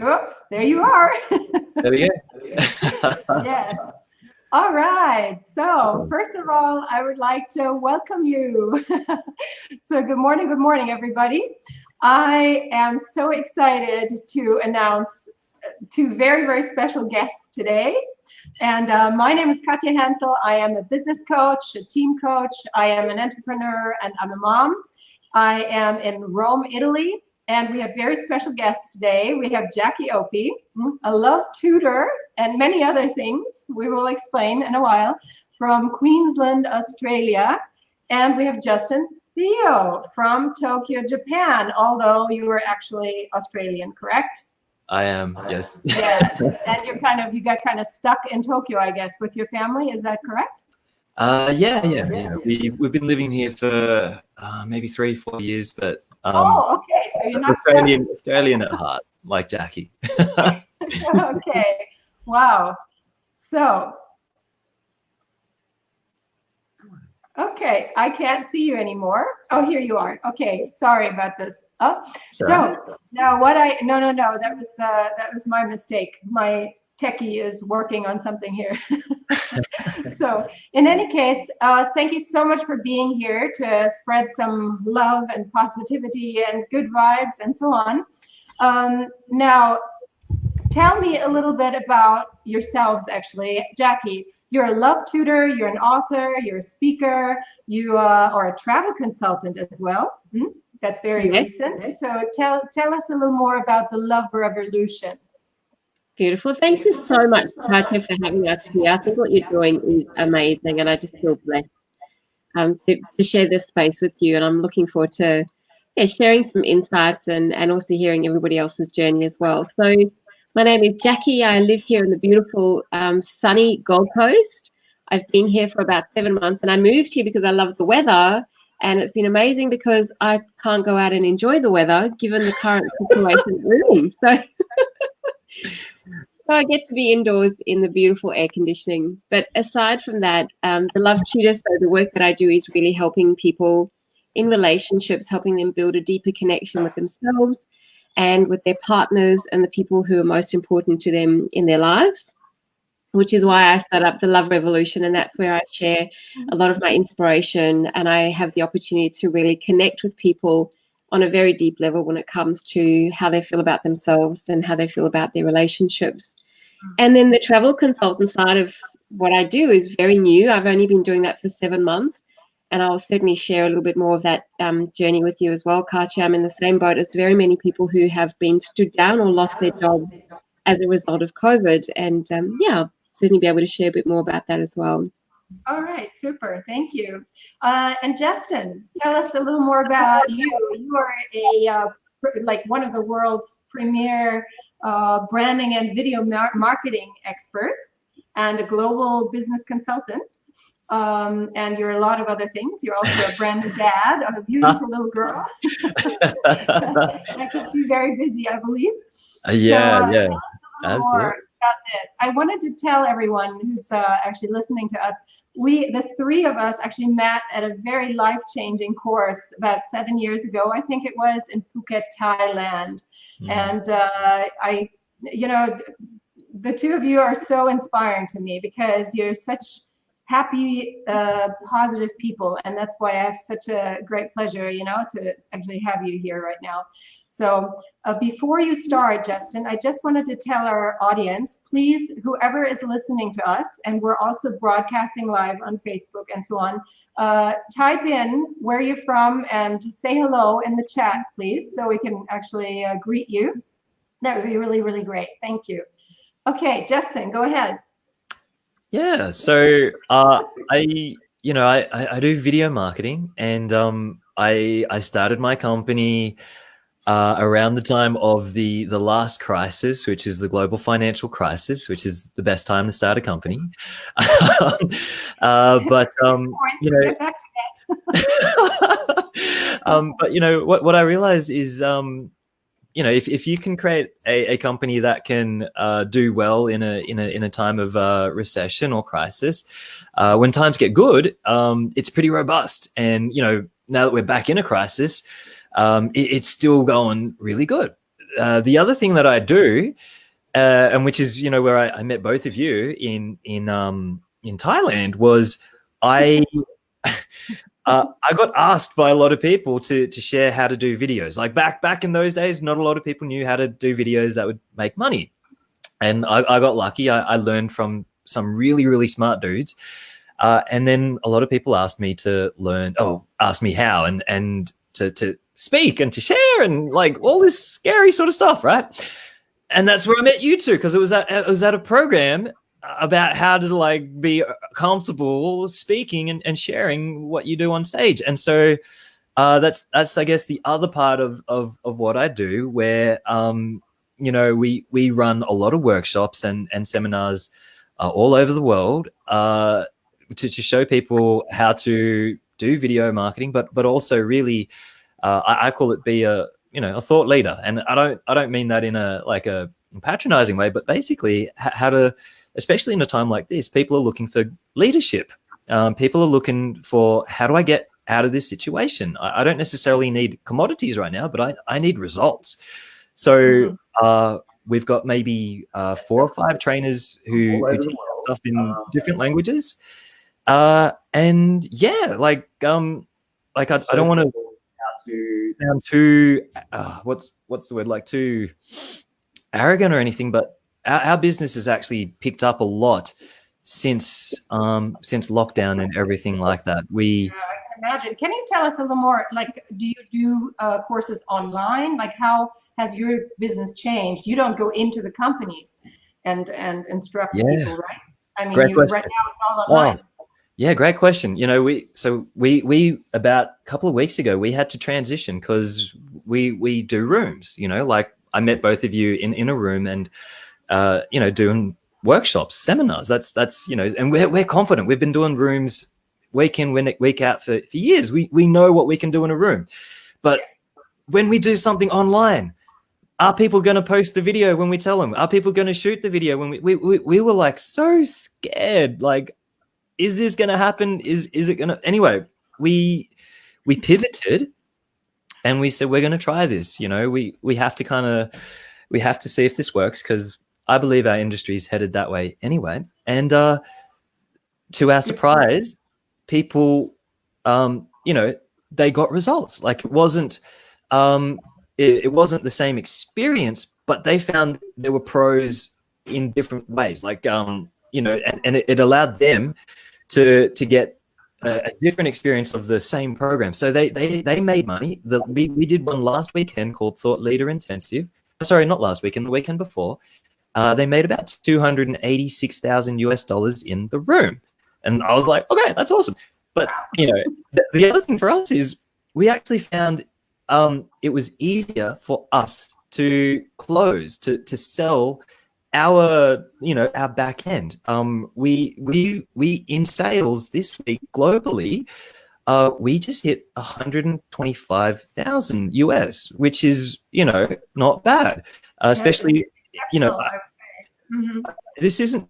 Oops, there you are. There we go. Yes. All right. So first of all, I would like to welcome you. So good morning, everybody. I am so excited to announce two very, very special guests today. And my name is Katja Hansel. I am a business coach, a team coach. I am an entrepreneur, and I'm a mom. I am in Rome, Italy. And we have very special guests today. We have Jacque OPIE, a love tutor, and many other things we will explain in a while, from Queensland, Australia. And we have THEO from Tokyo, Japan, although you are actually Australian, correct? I am, yes. Yes, and you got kind of stuck in Tokyo, I guess, with your family. Is that correct? Yeah. We've been living here for maybe 3-4 years, but oh, okay. So you're not Australian at heart, like Jacque. Okay. Wow. So, okay, I can't see you anymore. Oh, here you are. Okay, sorry about this. Oh, Sorry. so now no, that was my mistake. My techie is working on something here. So in any case, thank you so much for being here to spread some love and positivity and good vibes and so on. Now, tell me a little bit about yourselves, actually. Jacque, you're a love tutor, you're an author, you're a speaker, you are a travel consultant as well. That's very recent. So tell us a little more about the love revolution. Beautiful. Thank you so much, Katja, for having us here. I think what you're doing is amazing, and I just feel blessed to share this space with you. And I'm looking forward to sharing some insights and also hearing everybody else's journey as well. So my name is Jacque. I live here in the beautiful sunny Gold Coast. I've been here for about 7 months, and I moved here because I love the weather. And it's been amazing because I can't go out and enjoy the weather given the current situation we're in. So I get to be indoors in the beautiful air conditioning. But aside from that, the love tutor, so the work that I do is really helping people in relationships, helping them build a deeper connection with themselves and with their partners and the people who are most important to them in their lives, which is why I set up the Love Revolution. And that's where I share a lot of my inspiration, and I have the opportunity to really connect with people on a very deep level when it comes to how they feel about themselves and how they feel about their relationships. And then the travel consultant side of what I do is very new. I've only been doing that for 7 months, and I'll certainly share a little bit more of that journey with you as well, Katja. I'm in the same boat as very many people who have been stood down or lost their jobs as a result of COVID. And I'll certainly be able to share a bit more about that as well. All right, super, thank you. And Justin, tell us a little more about you. You are like one of the world's premier branding and video marketing experts and a global business consultant. And you're a lot of other things. You're also a brand new dad of a beautiful little girl. That keeps you very busy, I believe. Yeah. Tell us a little Absolutely. more about this. I wanted to tell everyone who's actually listening to us, the three of us actually met at a very life-changing course about 7 years ago, I think it was, in Phuket, Thailand. And the two of you are so inspiring to me because you're such happy, positive people, and that's why I have such a great pleasure, to actually have you here right now. So before you start, Justin, I just wanted to tell our audience, please, whoever is listening to us, and we're also broadcasting live on Facebook and so on, type in where you're from and say hello in the chat, please, so we can actually greet you. That would be really, really great. Thank you. Okay, Justin, go ahead. Yeah, so I do video marketing, and I started my company around the time of the last crisis, which is the global financial crisis, which is the best time to start a company. But Get back to that. but what I realize is if you can create a company that can do well in a time of recession or crisis, when times get good, it's pretty robust. And now that we're back in a crisis, it's still going really good. the other thing that I do, and which is, you know, where I met both of you in Thailand, was I I got asked by a lot of people to share how to do videos. Like back in those days, not a lot of people knew how to do videos that would make money, and I got lucky. I learned from some really, really smart dudes, and then a lot of people asked me to learn. Oh, asked me how and to speak and to share and like all this scary sort of stuff, right? And that's where I met you two, because it was at a program about how to like be comfortable speaking and sharing what you do on stage. And so that's I guess the other part of what I do, where you know, we run a lot of workshops and seminars all over the world to show people how to do video marketing, but also really I call it be a thought leader. And I don't mean that in a patronizing way, but basically how to, especially in a time like this, people are looking for leadership. People are looking for, how do I get out of this situation? I don't necessarily need commodities right now, but I need results. So we've got maybe 4 or 5 trainers who teach stuff in different languages. And yeah, I don't want to sound too what's the word, like too arrogant or anything, but our business has actually picked up a lot since lockdown and everything like that. I can imagine. Can you tell us a little more? Like, do you do courses online? Like, how has your business changed? You don't go into the companies and instruct people, right? I mean, right now it's all online. Wow. Yeah, great question. You know, we about a couple of weeks ago, we had to transition because we do rooms, you know, like I met both of you in a room and, you know, doing workshops, seminars. That's, you know, and we're confident. We've been doing rooms week in, week out for years. We know what we can do in a room. But when we do something online, are people going to post the video when we tell them? Are people going to shoot the video when we were like so scared, like, is this going to happen? Is it going to? Anyway, we pivoted and we said, we're going to try this. You know, we have to see if this works, because I believe our industry is headed that way anyway. And to our surprise, people, you know, they got results. Like, it wasn't the same experience, but they found there were pros in different ways. Like, you know, and it allowed them to get a different experience of the same program. So they made money. We did one last weekend called Thought Leader Intensive. Sorry, not last weekend, the weekend before. They made about $286,000 in the room. And I was like, okay, that's awesome. But, you know, the other thing for us is we actually found it was easier for us to close, to sell our, you know, our back end. We in sales this week globally, we just hit 125,000 US, which is, you know, not bad, especially, you know, this isn't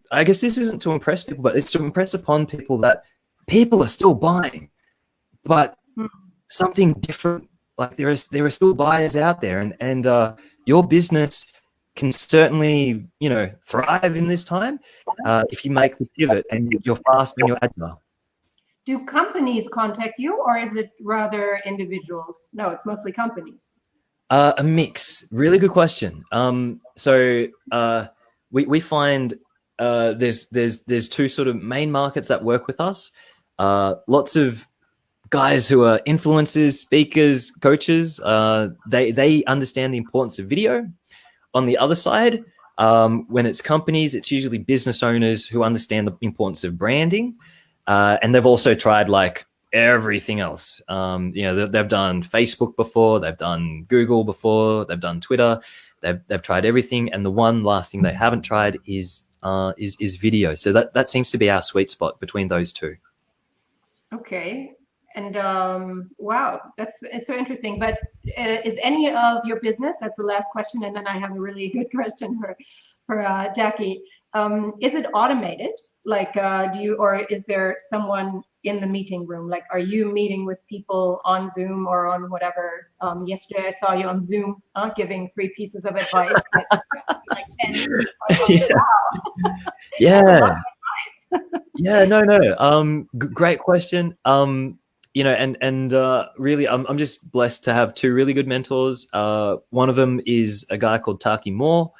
to impress people, but it's to impress upon people that people are still buying, but something different. Like, there are still buyers out there, and your business can certainly, you know, thrive in this time if you make the pivot and you're fast and you're agile. Do companies contact you, or is it rather individuals? No, it's mostly companies. A mix. Really good question. So we find there's 2 sort of main markets that work with us. Lots of guys who are influencers, speakers, coaches. They understand the importance of video. On the other side, when it's companies, it's usually business owners who understand the importance of branding. And they've also tried like everything else. You know, they've done Facebook before, they've done Google before, they've done Twitter. They've tried everything. And the one last thing they haven't tried is video. So that seems to be our sweet spot between those 2. Okay. And wow, it's so interesting. But is any of your business, that's the last question, and then I have a really good question for Jackie. Is it automated? Like, or is there someone in the meeting room? Like, are you meeting with people on Zoom or on whatever? Yesterday I saw you on Zoom giving 3 pieces of advice. Like 10 people. I was like, wow. Yeah. Yeah, no. Great question. You know, and really, I'm just blessed to have 2 really good mentors. One of them is a guy called Taki Moore,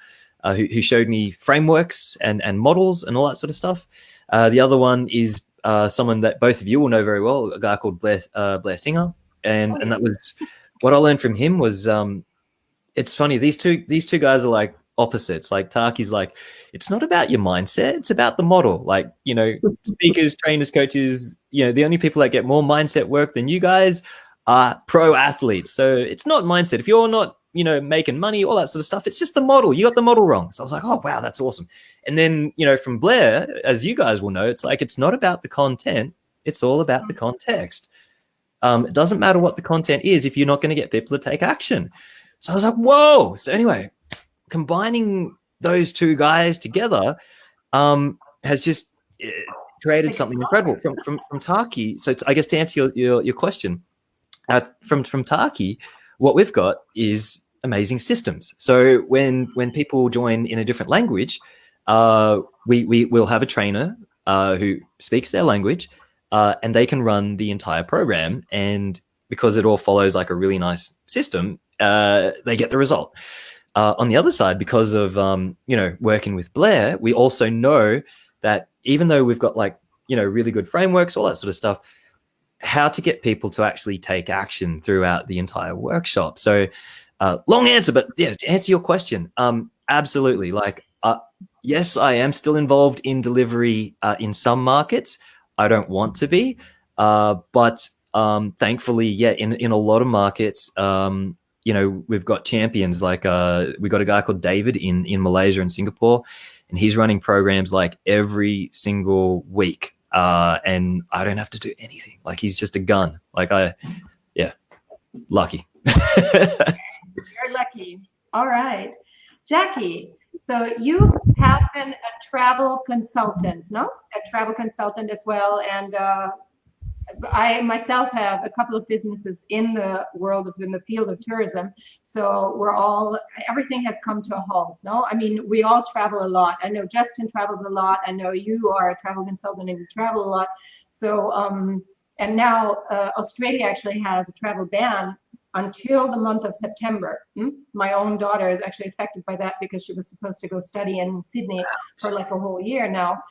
who showed me frameworks and models and all that sort of stuff. The other one is someone that both of you will know very well, a guy called Blair Singer, and that was what I learned from him was. It's funny, these two guys are like opposites. Like Taki's like, it's not about your mindset, it's about the model. Like, you know, speakers, trainers, coaches, you know, the only people that get more mindset work than you guys are pro athletes. So it's not mindset. If you're not, you know, making money, all that sort of stuff, it's just the model. You got the model wrong. So I was like, oh wow, that's awesome. And then, you know, from Blair, as you guys will know, it's like, it's not about the content, it's all about the context. It doesn't matter what the content is if you're not going to get people to take action. So I was like, whoa. So anyway, combining those 2 guys together has just created something incredible from Taki. So I guess to answer your question, from Taki, what we've got is amazing systems. So when people join in a different language, we will have a trainer who speaks their language, and they can run the entire program. And because it all follows like a really nice system, they get the result. On the other side, because of you know, working with Blair, we also know that even though we've got like, you know, really good frameworks, all that sort of stuff, how to get people to actually take action throughout the entire workshop. So long answer, but yeah, to answer your question, absolutely. Like, yes, I am still involved in delivery in some markets. I don't want to be, but thankfully, yeah, in a lot of markets, you know, we've got champions. Like we got a guy called David in Malaysia and Singapore, and he's running programs like every single week. And I don't have to do anything. Like, he's just a gun. Like, lucky. You're lucky. All right. Jackie, so you have been a travel consultant, no? A travel consultant as well. And I myself have a couple of businesses in the field of tourism. So everything has come to a halt, no? I mean, we all travel a lot. I know Justin travels a lot. I know you are a travel consultant and you travel a lot. So, and now Australia actually has a travel ban until the month of September. My own daughter is actually affected by that because she was supposed to go study in Sydney for like a whole year now,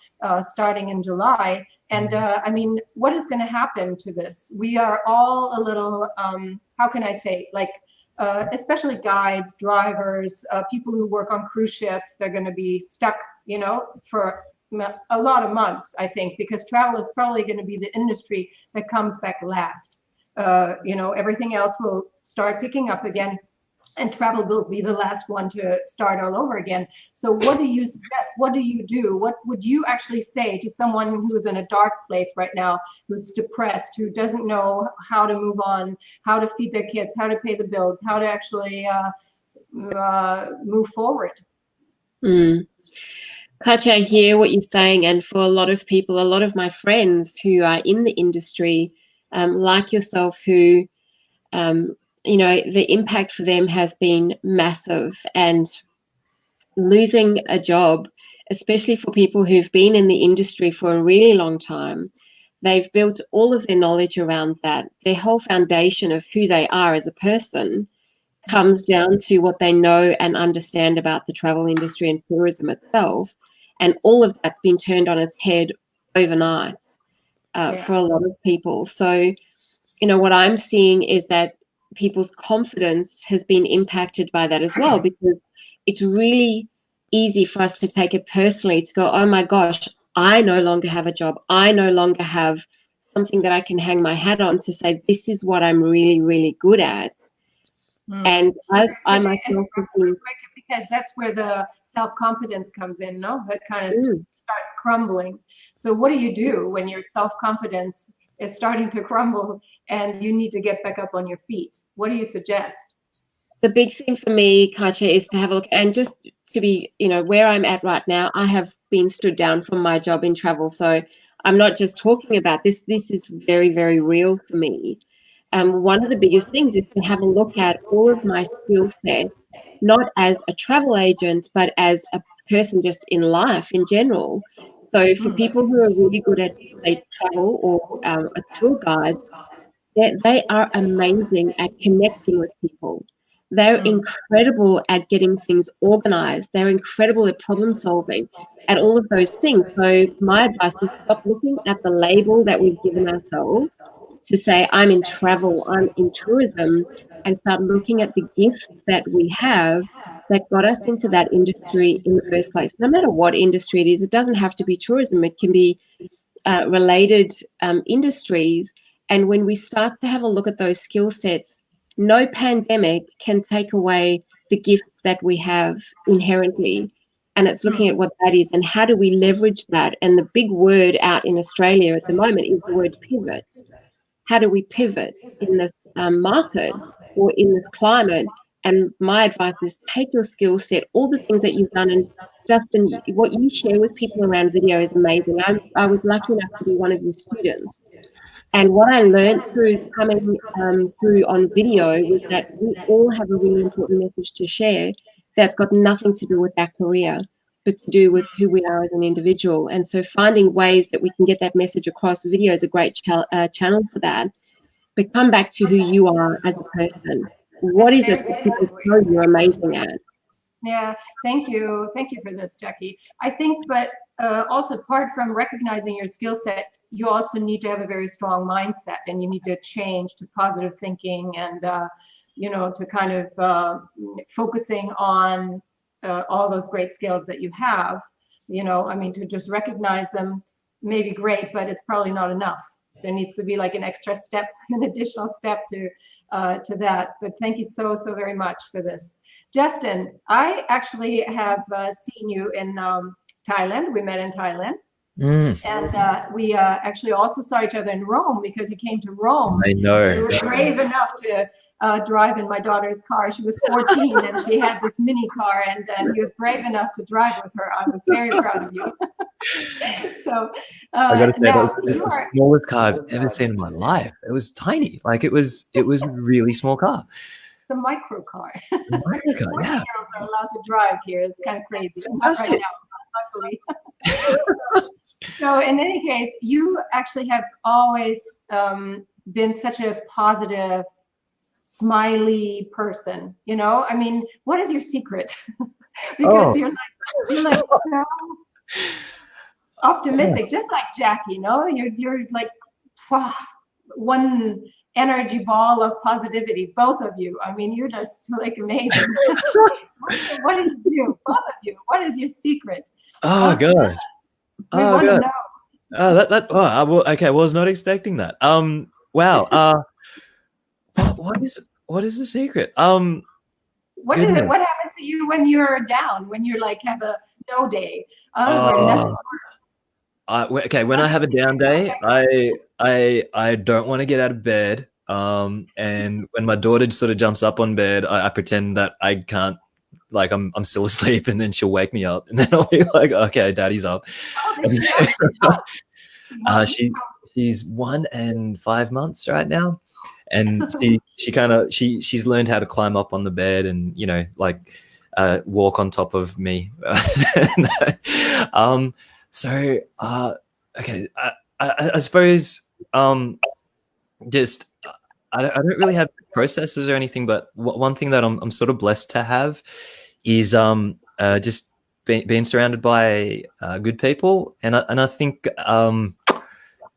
starting in July. And I mean, what is going to happen to this? We are all a little, how can I say, like, especially guides, drivers, people who work on cruise ships, they're going to be stuck, you know, for a lot of months, I think, because travel is probably going to be the industry that comes back last. You know, everything else will start picking up again, and travel will be the last one to start all over again. So what do you suggest? What do you do? What would you actually say to someone who's in a dark place right now, who's depressed, who doesn't know how to move on, how to feed their kids, how to pay the bills, how to actually move forward? Katja, I hear what you're saying, and for a lot of people, a lot of my friends who are in the industry, like yourself, who you know, the impact for them has been massive, and losing a job, especially for people who've been in the industry for a really long time, they've built all of their knowledge around that. Their whole foundation of who they are as a person comes down to what they know and understand about the travel industry and tourism itself, and all of that's been turned on its head overnight for a lot of people. So, you know, what I'm seeing is that people's confidence has been impacted by that as well, because it's really easy for us to take it personally, to go, oh my gosh, I no longer have a job. I no longer have something that I can hang my hat on to say, this is what I'm really, really good at. And I myself, because that's where the self-confidence comes in, no? That kind of starts crumbling. So what do you do when your self-confidence is starting to crumble and you need to get back up on your feet? What do you suggest? The big thing for me, Katja, is to have a look, and just to be, you know, where I'm at right now, I have been stood down from my job in travel. So I'm not just talking about this. This is very, very real for me. One of the biggest things is to have a look at all of my skill sets, not as a travel agent, but as a person just in life in general. So for people who are really good at, say, travel or tour guides, they are amazing at connecting with people. They're incredible at getting things organized. They're incredible at problem solving, at all of those things. So my advice is stop looking at the label that we've given ourselves to say, I'm in travel, I'm in tourism, and start looking at the gifts that we have that got us into that industry in the first place. No matter what industry it is, it doesn't have to be tourism. It can be related industries. And when we start to have a look at those skill sets, no pandemic can take away the gifts that we have inherently. And it's looking at what that is and how do we leverage that. And the big word out in Australia at the moment is the word pivot. How do we pivot in this market or in this climate? And my advice is take your skill set, all the things that you've done, and Justin, what you share with people around video is amazing. I was lucky enough to be one of your students. And what I learned through coming through on video was that we all have a really important message to share that's got nothing to do with our career, but to do with who we are as an individual. And so finding ways that we can get that message across, video is a great channel for that. But come back to who you are as a person. What is it that people know you're amazing at? Yeah, thank you. Thank you for this, Jackie. I think, but also apart from recognizing your skill set, you also need to have a very strong mindset, and you need to change to positive thinking and, you know, to kind of focusing on all those great skills that you have. You know, I mean, to just recognize them may be great, but it's probably not enough. There needs to be like an extra step, an additional step to that. But thank you so very much for this. Justin, I actually have seen you in Thailand. We met in Thailand. And we actually also saw each other in Rome because you came to Rome. I know. You were brave enough to drive in my daughter's car. She was 14 and she had this mini car, and he was brave enough to drive with her. I was very proud of you. So I gotta say, now that was the smallest car I've ever seen in my life. It was tiny. Like it was a really small car. The micro car. The micro car, yeah. 14-year-olds are allowed to drive here. It's kind of crazy. Not right now, luckily. So in any case, you actually have always been such a positive, smiley person. You know, I mean, what is your secret? Because you're like so optimistic, just like Jackie. You know, you're like one energy ball of positivity, both of you. I mean, you're just like amazing. What do you do, both of you? What is your secret? Oh gosh. Oh god. Oh, okay. I was not expecting that. Wow. What is the secret? What happens to you when you're down? When you're like have a no day? Okay, when I have a down day, I don't want to get out of bed. And when my daughter sort of jumps up on bed, I pretend that I can't, like I'm still asleep, and then she'll wake me up, and then I'll be like, okay, daddy's up. She's 1 and 5 months right now, and she's learned how to climb up on the bed and, you know, like walk on top of me. So okay, I suppose just I don't really have processes or anything, but one thing that I'm sort of blessed to have is just being surrounded by good people, and I think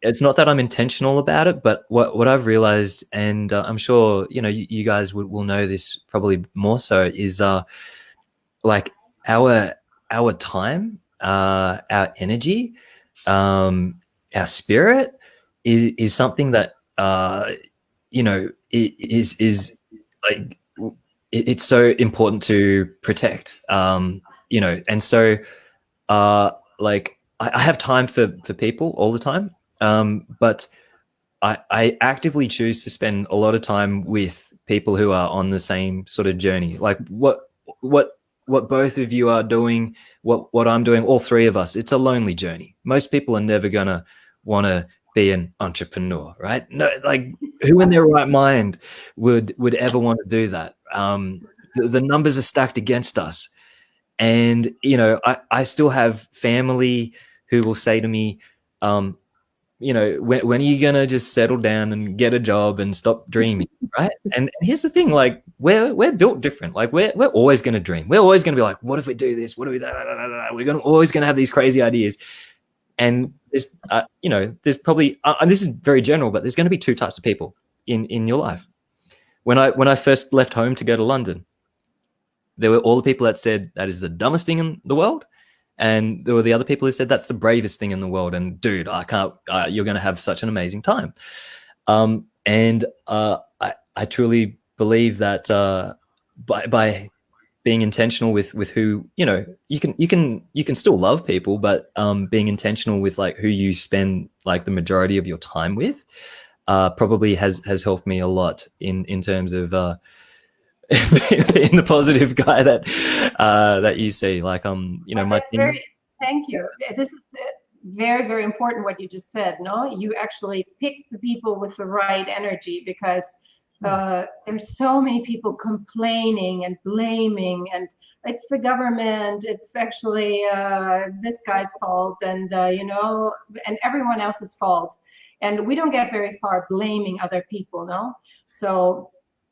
it's not that I'm intentional about it, but what I've realized, and I'm sure you know you guys will know this probably more so, is like our time, our energy, our spirit is something that you know is like it's so important to protect, you know, and so like I have time for people all the time, but I actively choose to spend a lot of time with people who are on the same sort of journey, like what both of you are doing, what I'm doing, all three of us. It's a lonely journey. Most people are never gonna want to be an entrepreneur, right? No, like who in their right mind would ever want to do that? The numbers are stacked against us. And, you know, I still have family who will say to me, you know, when are you going to just settle down and get a job and stop dreaming, right? And here's the thing, like, we're built different. Like, we're always going to dream. We're always going to be like, what if we do this? What if we da, da, da, da, da? We're always going to have these crazy ideas. And there's, you know, there's probably, and this is very general, but there's going to be two types of people in your life. When I first left home to go to London, there were all the people that said that is the dumbest thing in the world. And there were the other people who said that's the bravest thing in the world. And dude, I can't, you're going to have such an amazing time. And I truly believe that by being intentional with who, you know, you can still love people, but being intentional with like who you spend like the majority of your time with probably has helped me a lot in terms of being the positive guy that you see. Like you know, my team. Thank you. This is very, very important what you just said. No, you actually pick the people with the right energy, because there's so many people complaining and blaming, and it's the government, it's actually this guy's fault, and you know, and everyone else's fault, and we don't get very far blaming other people. No, so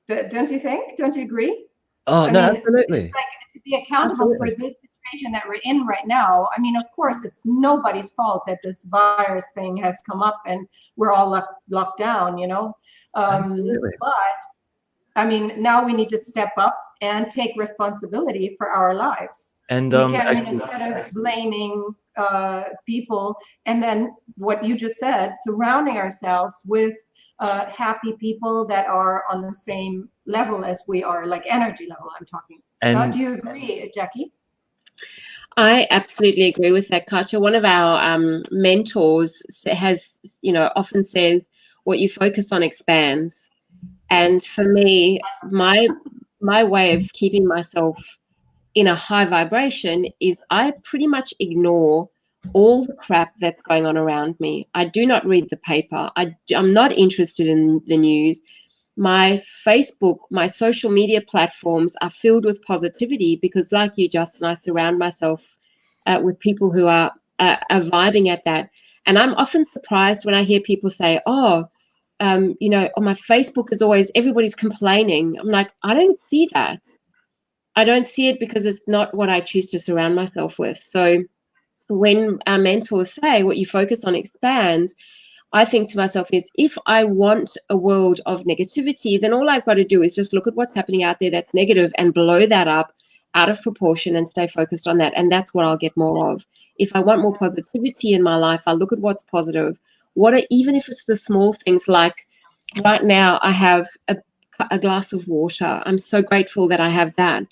don't you think? Don't you agree? Oh, no, absolutely. It's like to be accountable for this situation that we're in right now. I mean, of course, it's nobody's fault that this virus thing has come up and we're all locked down, you know. But I mean, now we need to step up and take responsibility for our lives. And we can, I mean, instead of blaming people, and then what you just said, surrounding ourselves with happy people that are on the same level as we are, like energy level I'm talking. Do you agree, Jackie? I absolutely agree with that, Katja. One of our mentors has, you know, often says, what you focus on expands. And for me, my way of keeping myself in a high vibration is I pretty much ignore all the crap that's going on around me. I do not read the paper. I'm not interested in the news. My Facebook, my social media platforms are filled with positivity because, like you, Justin, I surround myself with people who are vibing at that. And I'm often surprised when I hear people say, oh, you know, on my Facebook is always everybody's complaining. I'm like, I don't see that. I don't see it because it's not what I choose to surround myself with. So when our mentors say what you focus on expands, I think to myself is, if I want a world of negativity, then all I've got to do is just look at what's happening out there that's negative and blow that up out of proportion and stay focused on that. And that's what I'll get more of. If I want more positivity in my life, I'll look at what's positive. Even if it's the small things, like right now I have a glass of water. I'm so grateful that I have that.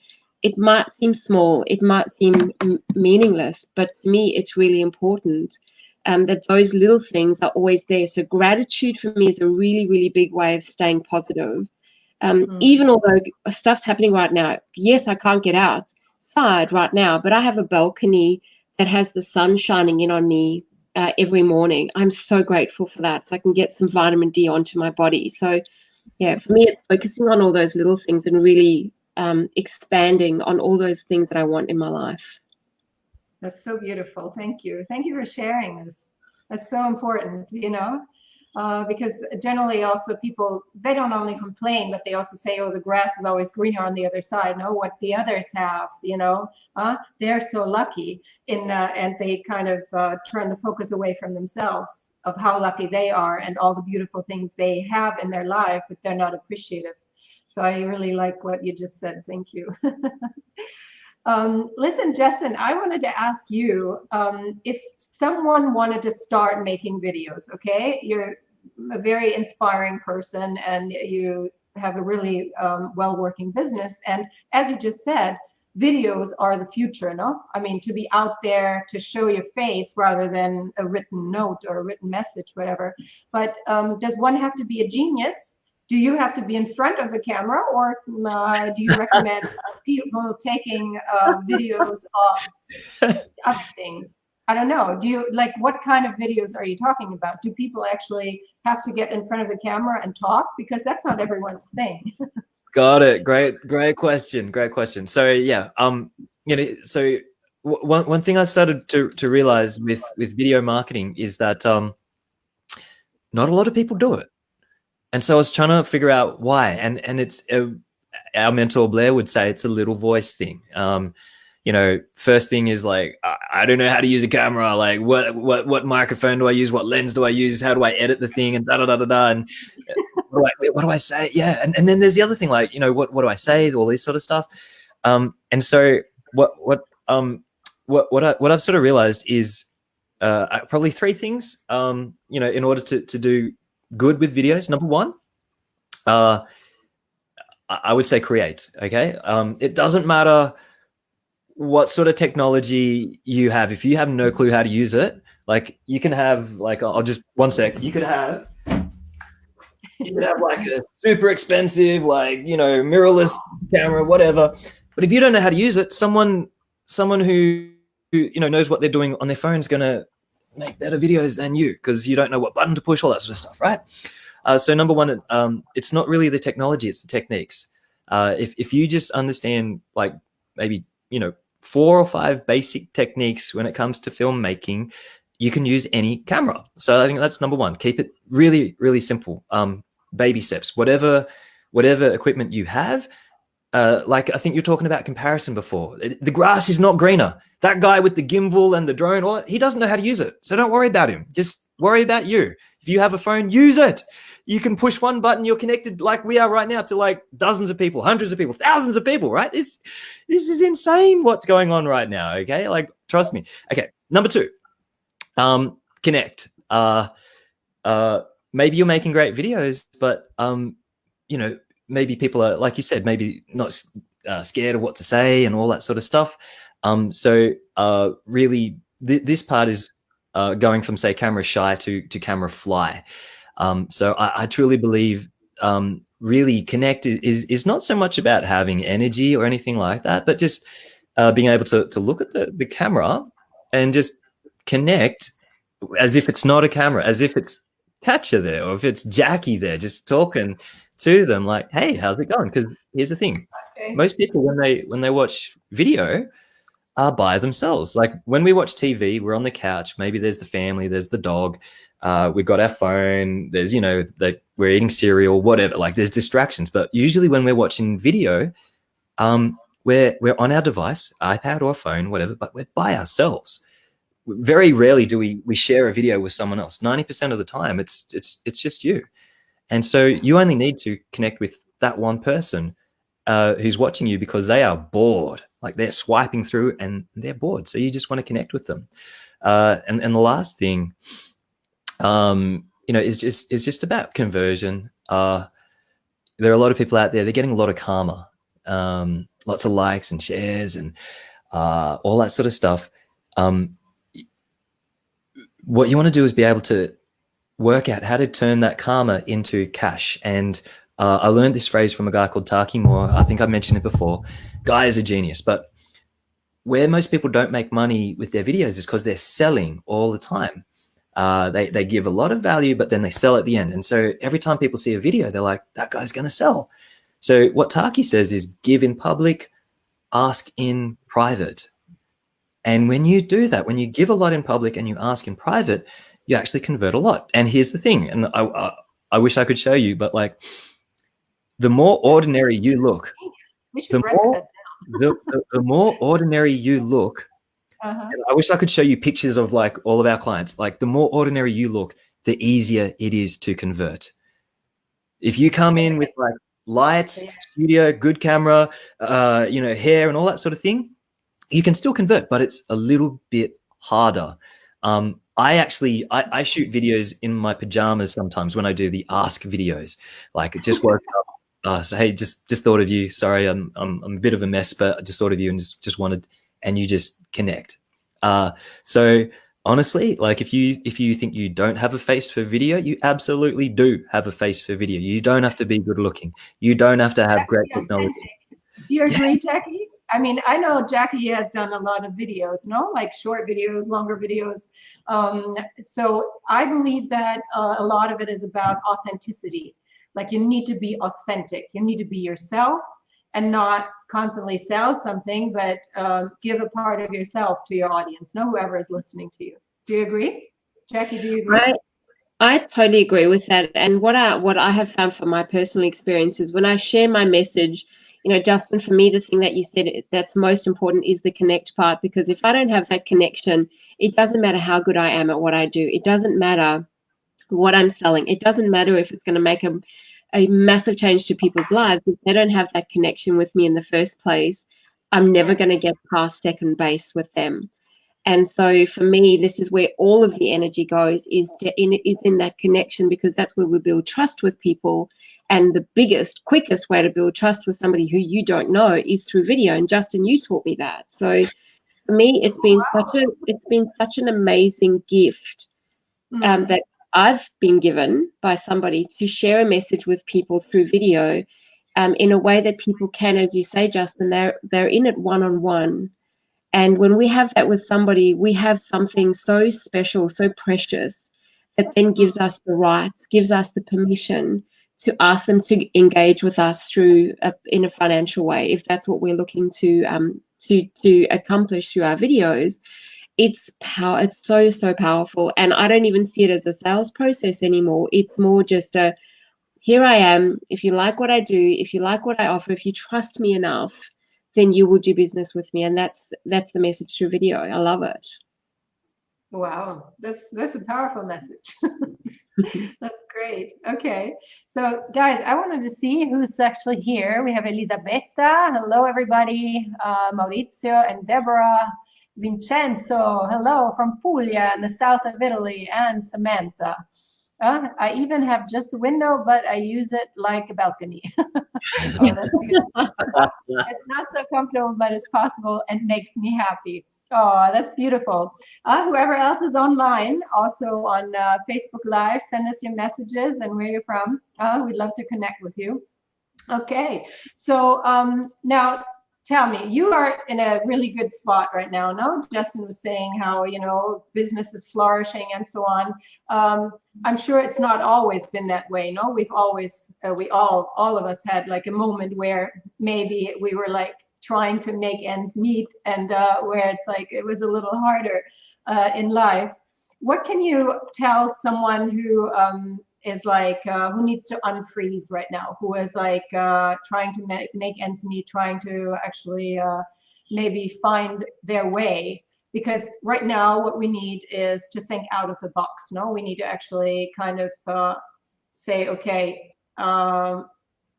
It might seem small, it might seem meaningless, but to me, it's really important that those little things are always there. So gratitude for me is a really, really big way of staying positive. Even although stuff's happening right now, yes, I can't get outside right now, but I have a balcony that has the sun shining in on me every morning. I'm so grateful for that. So I can get some vitamin D onto my body. So yeah, for me, it's focusing on all those little things and really expanding on all those things that I want in my life. That's so beautiful. Thank you. Thank you for sharing this. That's so important, you know, because generally also people, they don't only complain, but they also say, oh, the grass is always greener on the other side. No, what the others have, you know, they're so lucky and they kind of turn the focus away from themselves of how lucky they are and all the beautiful things they have in their life, but they're not appreciative. So I really like what you just said. Thank you. Listen, Justin, I wanted to ask you if someone wanted to start making videos, okay? You're a very inspiring person and you have a really well-working business. And as you just said, videos are the future, no? I mean, to be out there, to show your face rather than a written note or a written message, whatever. But does one have to be a genius? Do you have to be in front of the camera, or do you recommend people taking videos of other things? I don't know. Do you like, what kind of videos are you talking about? Do people actually have to get in front of the camera and talk? Because that's not everyone's thing. Got it. Great question. Great question. So yeah, you know, so one thing I started to realize with video marketing is that not a lot of people do it, and so I was trying to figure out why. And it's our mentor Blair would say it's a little voice thing. You know, first thing is like, I don't know how to use a camera. Like, what microphone do I use? What lens do I use? How do I edit the thing? And da da da da da. And what do I say? Yeah, and then there's the other thing, like, you know, what do I say? All this sort of stuff. And so what I've sort of realized is probably three things. You know, in order to do good with videos. Number one, I would say create. Okay, it doesn't matter what sort of technology you have. If you have no clue how to use it, like you can have like, I'll just, one sec, you could have like a super expensive, like, you know, mirrorless camera, whatever. But if you don't know how to use it, someone who you know knows what they're doing on their phone is going to make better videos than you, because you don't know what button to push, all that sort of stuff, right? So number one, it's not really the technology, it's the techniques. If you just understand, like, maybe, you know, 4 or 5 basic techniques when it comes to filmmaking, you can use any camera. So I think that's number one. Keep it really, really simple. Baby steps, whatever equipment you have. Like, I think you're talking about comparison before. The grass is not greener. That guy with the gimbal and the drone, he doesn't know how to use it. So don't worry about him. Just worry about you. If you have a phone, use it. You can push one button, you're connected like we are right now to like dozens of people, hundreds of people, thousands of people, right? This is insane what's going on right now, okay? Like, trust me. Okay, number 2, connect. Maybe you're making great videos, but, you know, maybe people are, like you said, maybe not scared of what to say and all that sort of stuff. So really, this part is going from, say, camera shy to camera fly. So I truly believe really connect is not so much about having energy or anything like that, but just being able to look at the camera and just connect as if it's not a camera, as if it's Katja there, or if it's Jackie there, just talking to them like, hey, how's it going? Because here's the thing. Okay. Most people, when they watch video, are by themselves. Like, when we watch TV, we're on the couch. Maybe there's the family, there's the dog. We've got our phone. There's, you know, we're eating cereal, whatever. Like, there's distractions. But usually when we're watching video, we're on our device, iPad or phone, whatever, but we're by ourselves. Very rarely do we share a video with someone else. 90% of the time, it's just you. And so you only need to connect with that one person who's watching you because they are bored. Like, they're swiping through and they're bored. So you just want to connect with them. And the last thing, you know, is just about conversion. There are a lot of people out there, they're getting a lot of karma, lots of likes and shares and all that sort of stuff. What you want to do is be able to work out how to turn that karma into cash. And I learned this phrase from a guy called Taki Moore. I think I mentioned it before. Guy is a genius. But where most people don't make money with their videos is because they're selling all the time. They give a lot of value, but then they sell at the end. And so every time people see a video, they're like, that guy's going to sell. So what Taki says is, give in public, ask in private. And when you do that, when you give a lot in public and you ask in private, you actually convert a lot. And here's the thing, and I wish I could show you, but like, the more ordinary you look, the more ordinary you look. I wish I could show you pictures of like all of our clients. Like, the more ordinary you look, the easier it is to convert. If you come in with like lights, studio, good camera, you know, hair and all that sort of thing, you can still convert, but it's a little bit harder. I shoot videos in my pajamas sometimes when I do the ask videos. Like, it just woke up, so hey, just thought of you. Sorry, I'm a bit of a mess, but I just thought of you and just wanted, and you just connect. So honestly, like, if you think you don't have a face for video, you absolutely do have a face for video. You don't have to be good looking. You don't have to have great technology. Do you agree, Jackie? I mean, I know Jackie has done a lot of videos, no, like short videos, longer videos. So I believe that a lot of it is about authenticity. Like you need to be authentic. You need to be yourself and not constantly sell something, but give a part of yourself to your audience, no, whoever is listening to you. Do you agree? Jackie, do you agree? I totally agree with that. And what I have found from my personal experience is when I share my message, you know, Justin, for me, the thing that you said that's most important is the connect part, because if I don't have that connection, it doesn't matter how good I am at what I do. It doesn't matter what I'm selling. It doesn't matter if it's going to make a massive change to people's lives. If they don't have that connection with me in the first place, I'm never going to get past second base with them. And so for me, this is where all of the energy goes, is in that connection, because that's where we build trust with people. And the biggest, quickest way to build trust with somebody who you don't know is through video. And Justin, you taught me that. So for me, it's been such an amazing gift that I've been given by somebody to share a message with people through video in a way that people can, as you say, Justin, they're in it one-on-one. And when we have that with somebody, we have something so special, so precious, that then gives us the rights, gives us the permission to ask them to engage with us through in a financial way, if that's what we're looking to accomplish through our videos. It's so powerful. And I don't even see it as a sales process anymore. It's more just here I am. If you like what I do, if you like what I offer, if you trust me enough, then you will do business with me. And that's the message through video. I love it. Wow, that's a powerful message. That's great. Okay, so guys, I wanted to see who's actually here. We have Elisabetta. Hello, everybody. Maurizio and Deborah. Vincenzo. Hello from Puglia in the south of Italy. And Samantha. I even have just a window, but I use it like a balcony. Oh, that's beautiful. It's not so comfortable, but it's possible and makes me happy. Oh, that's beautiful. Whoever else is online, also on Facebook Live, send us your messages and where you're from. We'd love to connect with you. Okay, so now tell me, you are in a really good spot right now, no? Justin was saying how, you know, business is flourishing and so on. I'm sure it's not always been that way, no? We've always, all of us had like a moment where maybe we were like trying to make ends meet and where it's like it was a little harder in life. What can you tell someone who is like who needs to unfreeze right now, who is like trying to make ends meet, trying to actually maybe find their way? Because right now what we need is to think out of the box. No, we need to actually kind of say, okay,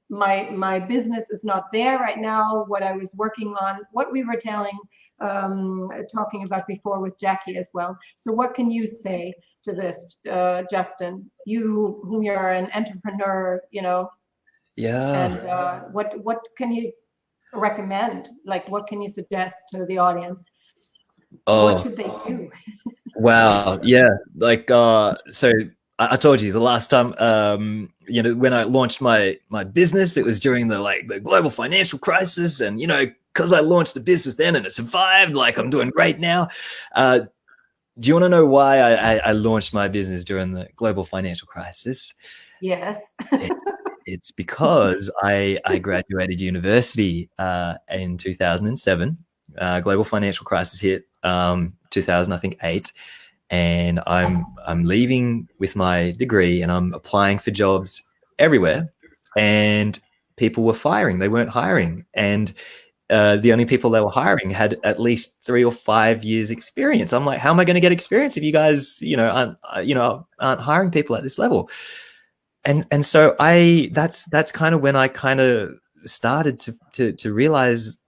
my business is not there right now. What I was working on, what we were talking about before with Jackie as well. So what can you say to this, Justin? You, whom you're an entrepreneur, you know. Yeah. And what can you recommend? Like, what can you suggest to the audience? Oh, what should they do? Wow. Yeah. Like, so I told you the last time, you know, when I launched my business, it was during the global financial crisis. And, you know, because I launched the business then and it survived, like I'm doing great now. Do you want to know why I launched my business during the global financial crisis? Yes. It's because I graduated university in 2007. Global financial crisis hit 2008, and I'm leaving with my degree and I'm applying for jobs everywhere, and people were firing. They weren't hiring, and the only people they were hiring had at least 3 or 5 years experience. I'm like, how am I going to get experience if you guys, aren't hiring people at this level? And so that's kind of when I kind of started to realize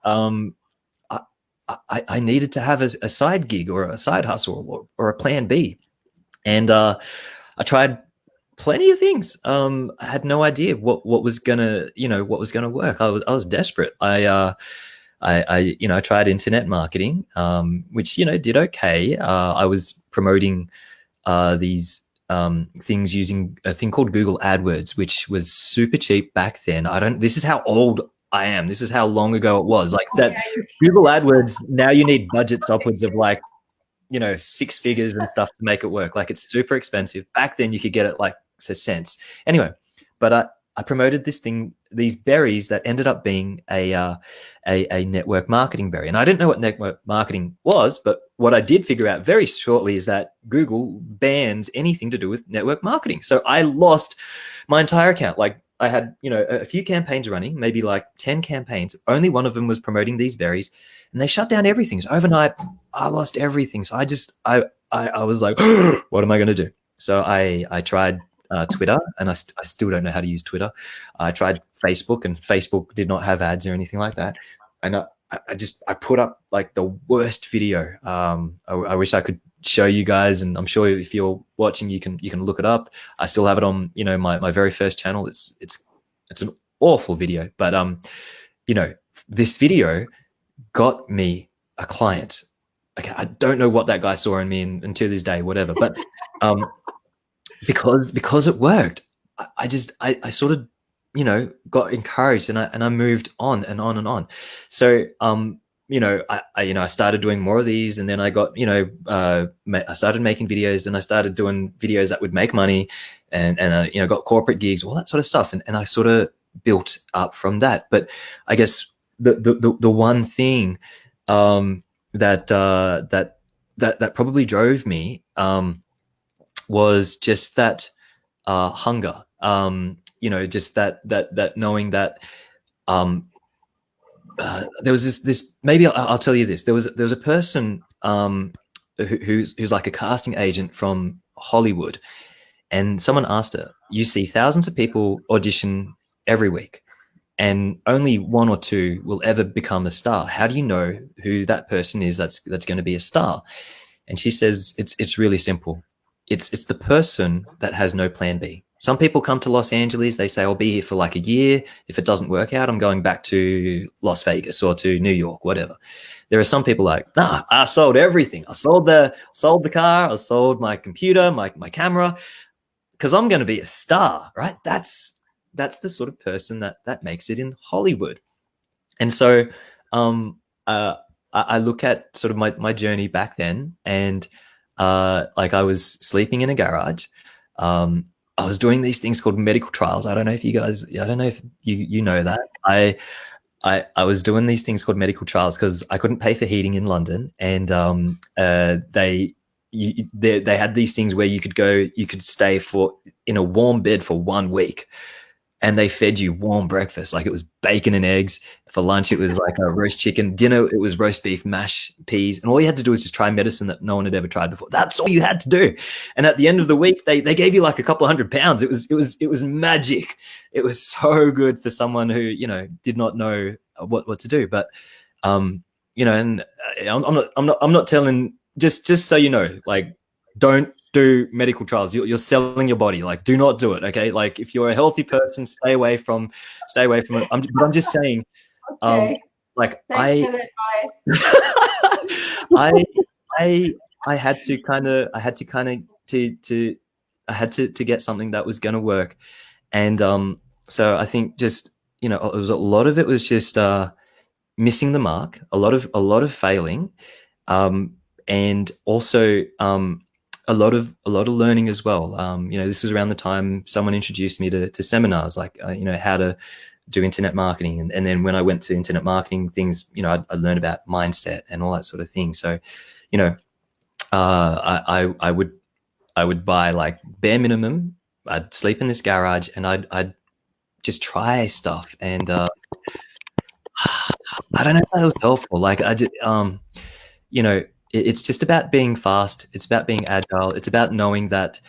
I needed to have a side gig or a side hustle or a plan B. And I tried plenty of things. I had no idea what was gonna work. I was desperate. I tried internet marketing, which, did okay. I was promoting these things using a thing called Google AdWords, which was super cheap back then. This is how old I am. This is how long ago it was. Like that Google AdWords, now you need budgets upwards of like, 6 figures and stuff to make it work. Like it's super expensive. Back then you could get it like for cents. Anyway, but I promoted these berries that ended up being a network marketing berry. And I didn't know what network marketing was, but what I did figure out very shortly is that Google bans anything to do with network marketing. So I lost my entire account. Like I had, a few campaigns running, maybe like 10 campaigns. Only one of them was promoting these berries, and they shut down everything. So overnight, I lost everything. So I was like, what am I going to do? So I tried Twitter, and I still don't know how to use Twitter. I tried Facebook, and Facebook did not have ads or anything like that. And I put up like the worst video. I wish I could show you guys, and I'm sure if you're watching, you can look it up. I still have it on my very first channel. It's an awful video, but this video got me a client. Okay, I don't know what that guy saw in me, and to this day, whatever. But because it worked, I sort of got encouraged, and I moved on and on and on. So I started doing more of these, and then I got I started making videos, and I started doing videos that would make money, and got corporate gigs, all that sort of stuff, and I sort of built up from that. But I guess the one thing that probably drove me was just that hunger, just that knowing that there was this maybe I'll tell you this. There was a person who's like a casting agent from Hollywood, and someone asked her, you see thousands of people audition every week, and only one or two will ever become a star. How do you know who that person is that's going to be a star? And she says it's really simple. It's the person that has no plan B. Some people come to Los Angeles, they say, I'll be here for like a year. If it doesn't work out, I'm going back to Las Vegas or to New York, whatever. There are some people like, nah, I sold everything. I sold the car, I sold my computer, my camera, because I'm going to be a star, right? That's the sort of person that makes it in Hollywood. And so I look at sort of my journey back then, and like I was sleeping in a garage. I was doing these things called medical trials. I don't know if you know that. I was doing these things called medical trials because I couldn't pay for heating in London, and they had these things where you could stay in a warm bed for 1 week, and they fed you warm breakfast. Like it was bacon and eggs. For lunch, it was like a roast chicken. Dinner, it was roast beef, mash, peas. And all you had to do was just try medicine that no one had ever tried before. That's all you had to do. And at the end of the week, they gave you like a couple of £100. It was magic. It was so good for someone who, did not know what to do. But, and I'm not telling, just so you know, like, don't do medical trials. You're selling your body. Like, do not do it. Okay. Like if you're a healthy person, stay away from it. I'm just saying, Okay. Like Thanks for the advice. I had to get something that was going to work. And, so I think just, it was a lot of it was just, missing the mark, a lot of failing. And also, a lot of learning as well. This was around the time someone introduced me to seminars, like, how to do internet marketing. And then when I went to internet marketing things, I learned about mindset and all that sort of thing. So, I would buy like bare minimum. I'd sleep in this garage, and I'd just try stuff. And, I don't know if that was helpful. Like I did, it's just about being fast. It's about being agile. It's about knowing that,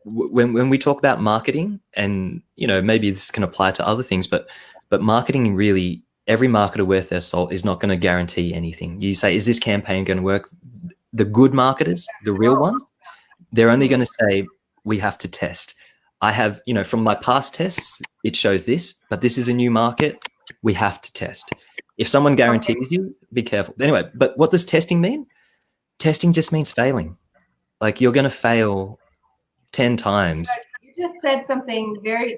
when we talk about marketing, and, maybe this can apply to other things, but marketing, really, every marketer worth their salt is not going to guarantee anything. You say, is this campaign going to work? The good marketers, the real ones, they're only going to say, we have to test. I have, from my past tests, it shows this, but this is a new market. We have to test. If someone guarantees you, be careful. Anyway, but what does testing mean? Testing just means failing. Like you're going to fail 10 times just said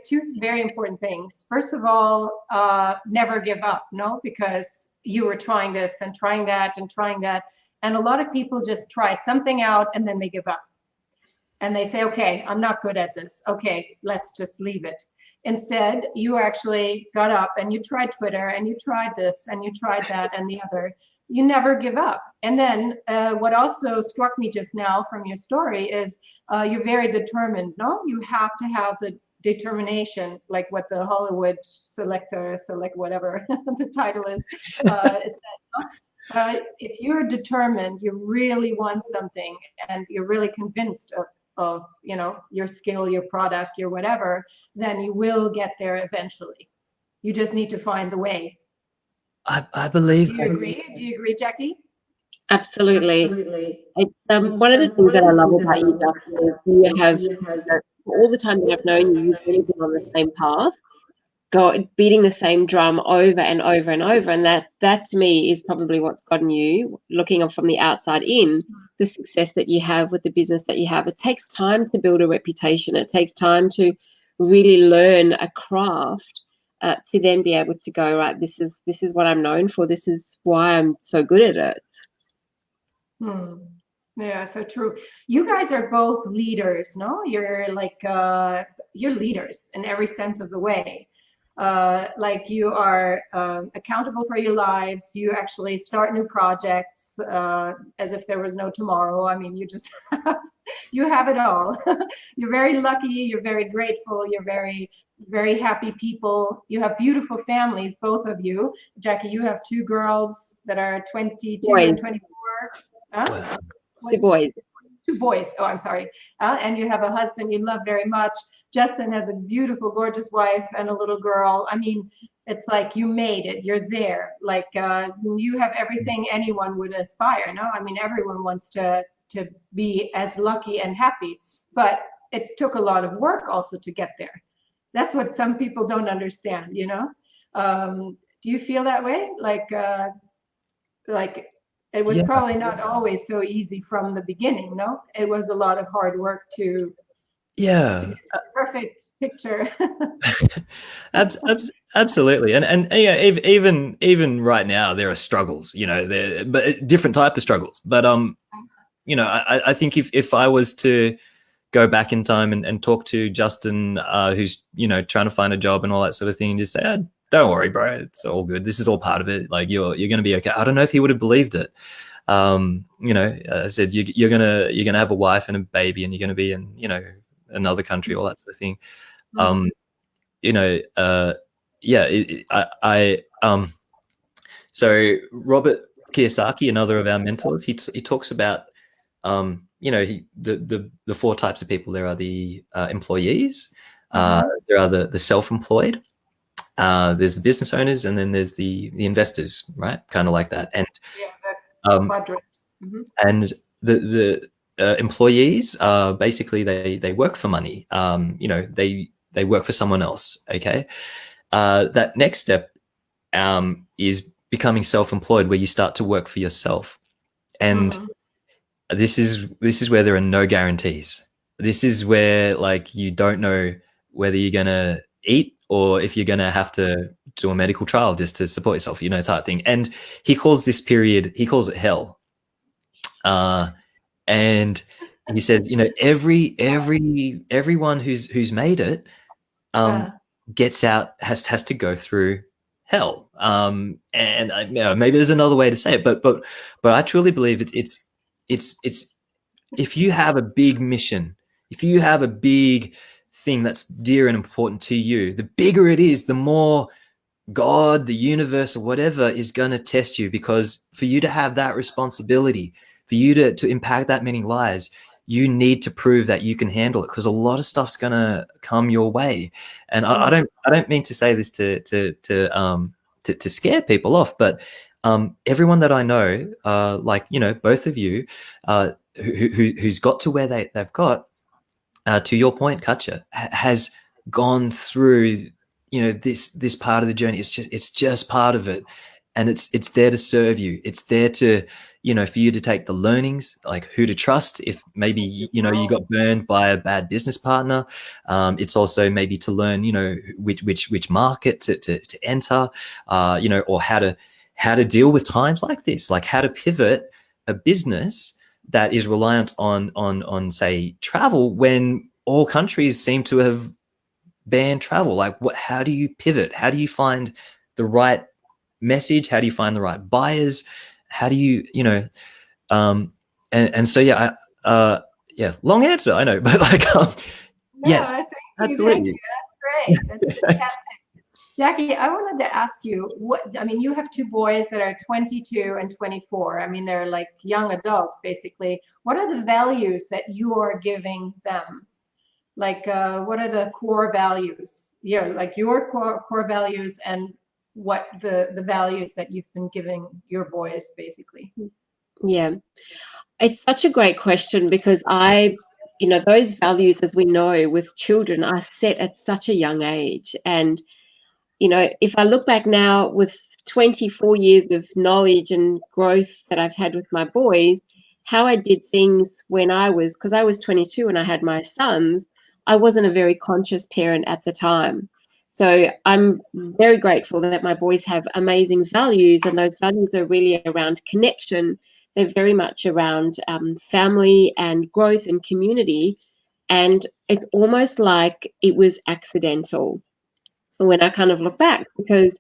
two very important things. First of all, never give up, no, because you were trying this and trying that and trying that. And a lot of people just try something out and then they give up. And they say, okay, I'm not good at this. Okay, let's just leave it. Instead, you actually got up and you tried Twitter and you tried this and you tried that and the other. You never give up. And then what also struck me just now from your story is you're very determined, no? You have to have the determination, like what the Hollywood select whatever the title is. If you're determined, you really want something and you're really convinced of your skill, your product, your whatever, then you will get there eventually. You just need to find the way. I believe. Do you agree? Do you agree, Jackie? Absolutely. It's one of the things that I love about you, Jackie, is you have, for all the time that I've known you, you've really been on the same path, beating the same drum over and over and over. And that to me is probably what's gotten you, looking from the outside in, the success that you have with the business that you have. It takes time to build a reputation. It takes time to really learn a craft to then be able to go, right, this is what I'm known for. This is why I'm so good at it. Yeah, so true. You guys are both leaders, no? You're like, you're leaders in every sense of the way. Like you are accountable for your lives. You actually start new projects as if there was no tomorrow. I mean, you just you have it all. You're very lucky. You're very grateful. You're very, very happy people. You have beautiful families, both of you. Jackie, you have two girls that are 22 and 24. Wow. Two boys. Two boys. Oh, I'm sorry. And you have a husband you love very much. Justin has a beautiful, gorgeous wife and a little girl. I mean, it's like you made it. You're there. Like you have everything anyone would aspire. No, I mean, everyone wants to be as lucky and happy, but it took a lot of work also to get there. That's what some people don't understand. You know? Do you feel that way? Like it was probably not always so easy from the beginning. No, it was a lot of hard work to get the perfect picture. Absolutely, and yeah, even right now there are struggles, but different type of struggles. But I think if I was to go back in time and talk to Justin, who's trying to find a job and all that sort of thing, and just say, don't worry, bro, it's all good. This is all part of it. Like you're going to be okay. I don't know if he would have believed it. I said you're gonna have a wife and a baby, and you're going to be in another country, all that sort of thing. So Robert Kiyosaki, another of our mentors, he talks about the four types of people. There are the employees, there are the self-employed, there's the business owners, and then there's the investors, right? Kind of like that. And and the employees basically they work for money. They work for someone else. Okay, that next step is becoming self-employed, where you start to work for yourself, and this is where there are no guarantees. This is where like you don't know whether you're gonna eat or if you're gonna have to do a medical trial just to support yourself, type thing. And he calls this period, he calls it hell. And he says, everyone who's made it gets out, has to go through hell. And maybe there's another way to say it, but I truly believe it's if you have a big mission, if you have a big thing that's dear and important to you, the bigger it is, the more God, the universe, or whatever is going to test you, because for you to have that responsibility, for you to impact that many lives, you need to prove that you can handle it, because a lot of stuff's going to come your way. And I don't mean to say this to scare people off, but everyone that I know, both of you, who's got to where they've got, to your point, Katja, has gone through, this part of the journey. It's just part of it, and it's there to serve you. It's there to, you know, for you to take the learnings, like who to trust if maybe, you know, you got burned by a bad business partner. It's also maybe to learn, you know, which market to enter, you know, or how to deal with times like this, like how to pivot a business that is reliant on say travel when all countries seem to have banned travel. Like how do you pivot? How do you find the right message? How do you find the right buyers? How do you, you know, and so yeah, yeah, long answer, I know, but like No, yes, thank absolutely. you. That's great. That's fantastic. Jackie, I wanted to ask you, I mean, you have two boys that are 22 and 24. I mean, they're like young adults, basically. What are the values that you are giving them? Like, what are the core values? Yeah, like your core values, and what the values that you've been giving your boys, basically. Yeah, it's such a great question because those values, as we know, with children are set at such a young age. And, if I look back now with 24 years of knowledge and growth that I've had with my boys, how I did things because I was 22 when I had my sons, I wasn't a very conscious parent at the time. So I'm very grateful that my boys have amazing values, and those values are really around connection. They're very much around family and growth and community. And it's almost like it was accidental when I kind of look back, because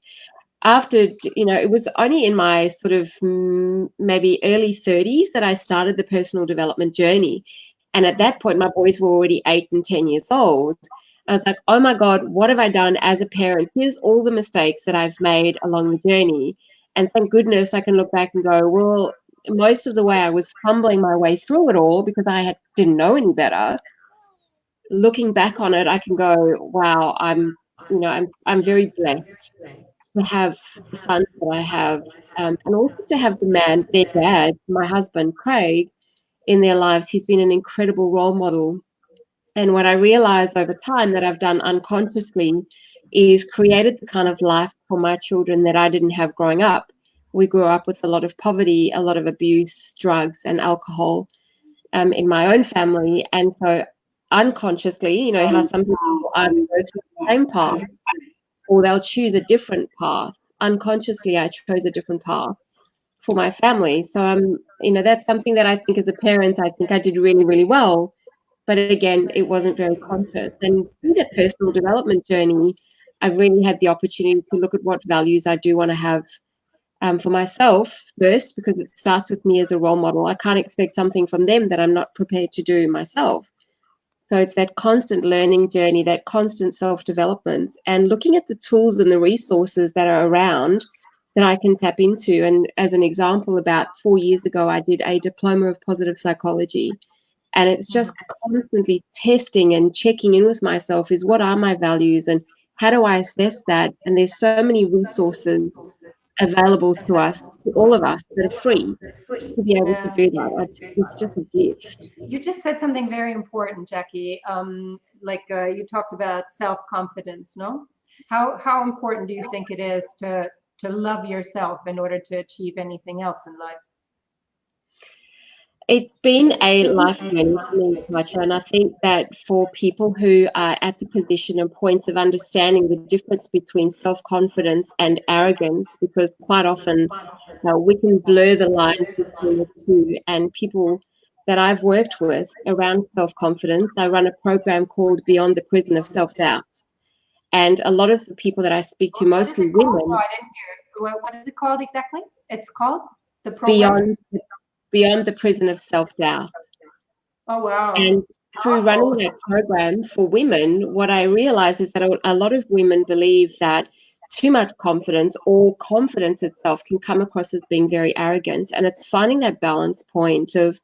after, it was only in my sort of maybe early 30s that I started the personal development journey. And at that point, my boys were already 8 and 10 years old. I was like, oh my God, what have I done as a parent? Here's all the mistakes that I've made along the journey. And thank goodness I can look back and go, well, most of the way I was fumbling my way through it all because I didn't know any better. Looking back on it, I can go, wow, I'm very blessed to have the sons that I have, and also to have their dad, my husband, Craig, in their lives. He's been an incredible role model. And what I realized over time that I've done unconsciously is created the kind of life for my children that I didn't have growing up. We grew up with a lot of poverty, a lot of abuse, drugs, and alcohol in my own family. And so unconsciously, how some people either go through the same path or they'll choose a different path. Unconsciously, I chose a different path for my family. So, that's something that I think as a parent, I think I did really, really well. But again, it wasn't very conscious. And through that personal development journey, I've really had the opportunity to look at what values I do want to have for myself first, because it starts with me as a role model. I can't expect something from them that I'm not prepared to do myself. So it's that constant learning journey, that constant self-development, and looking at the tools and the resources that are around that I can tap into. And as an example, about 4 years ago, I did a diploma of positive psychology. And it's just constantly testing and checking in with myself is what are my values and how do I assess that? And there's so many resources available to us, to all of us, that are free to be able to do that. It's just a gift. You just said something very important, Jackie. You talked about self-confidence, no? How important do you think it is to love yourself in order to achieve anything else in life? It's been a life journey for me, Katja, and I think that for people who are at the position and points of understanding the difference between self-confidence and arrogance, because quite often we can blur the lines between the two, and people that I've worked with around self-confidence, I run a program called Beyond the Prison of Self-Doubt. And a lot of the people that I speak to, mostly women. Oh, I didn't hear. What is it called exactly? It's called the program? Beyond the Prison of Self-Doubt. Oh, wow. And through running that program for women, what I realized is that a lot of women believe that too much confidence or confidence itself can come across as being very arrogant. And it's finding that balance point of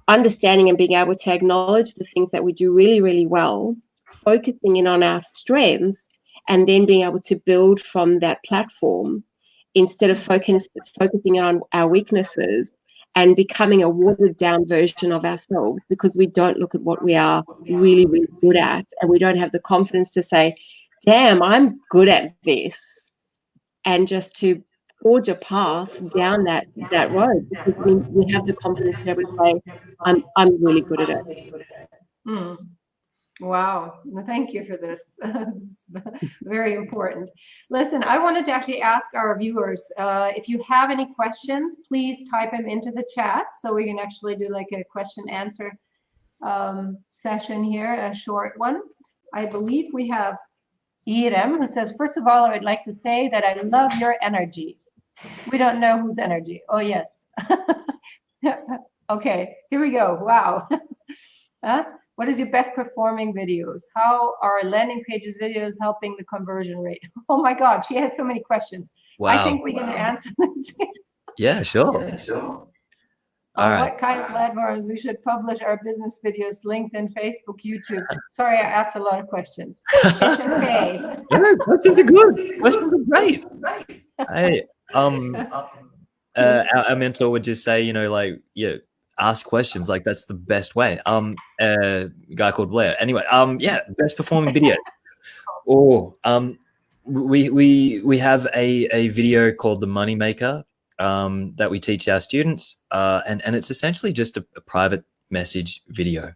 understanding and being able to acknowledge the things that we do really, really well, focusing in on our strengths, and then being able to build from that platform instead of focusing on our weaknesses and becoming a watered down version of ourselves, because we don't look at what we are really, really good at, and we don't have the confidence to say, damn, I'm good at this, and just to forge a path down that road, because we have the confidence to be able to say, I'm really good at it. Hmm. Wow. Well, thank you for this. This is very important. Listen, I wanted to actually ask our viewers, if you have any questions, please type them into the chat so we can actually do like a question answer session here, a short one. I believe we have Irem, who says, first of all, I would like to say that I love your energy. We don't know whose energy. Oh, yes. Okay, here we go. Wow. What is your best performing videos? How are landing pages videos helping the conversion rate? Oh my God, she has so many questions. Wow. I think we're going to answer this. Yeah, sure. On what kind of platforms we should publish our business videos? LinkedIn, Facebook, YouTube. Sorry, I asked a lot of questions. It's okay. No, questions are good. Questions are great. Hey, our mentor would just say, ask questions. Like, that's the best way. A guy called Blair. Anyway, best performing video. We have a video called The Moneymaker that we teach our students, and it's essentially just a private message video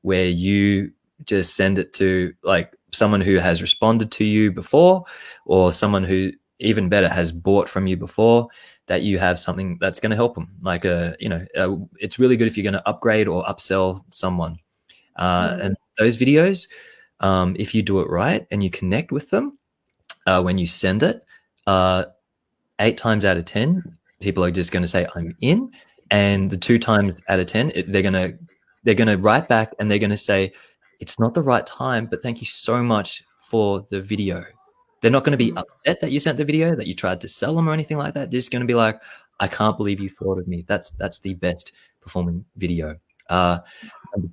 where you just send it to like someone who has responded to you before, or someone who, even better, has bought from you before, that you have something that's going to help them. Like it's really good if you're going to upgrade or upsell someone. And those videos, if you do it right and you connect with them when you send it, 8 times out of 10, people are just going to say, I'm in. And the 2 times out of 10, they're going to write back and they're going to say, it's not the right time, but thank you so much for the video. They're not going to be upset that you sent the video, that you tried to sell them or anything like that. They're just going to be like, I can't believe you thought of me. That's the best performing video. Number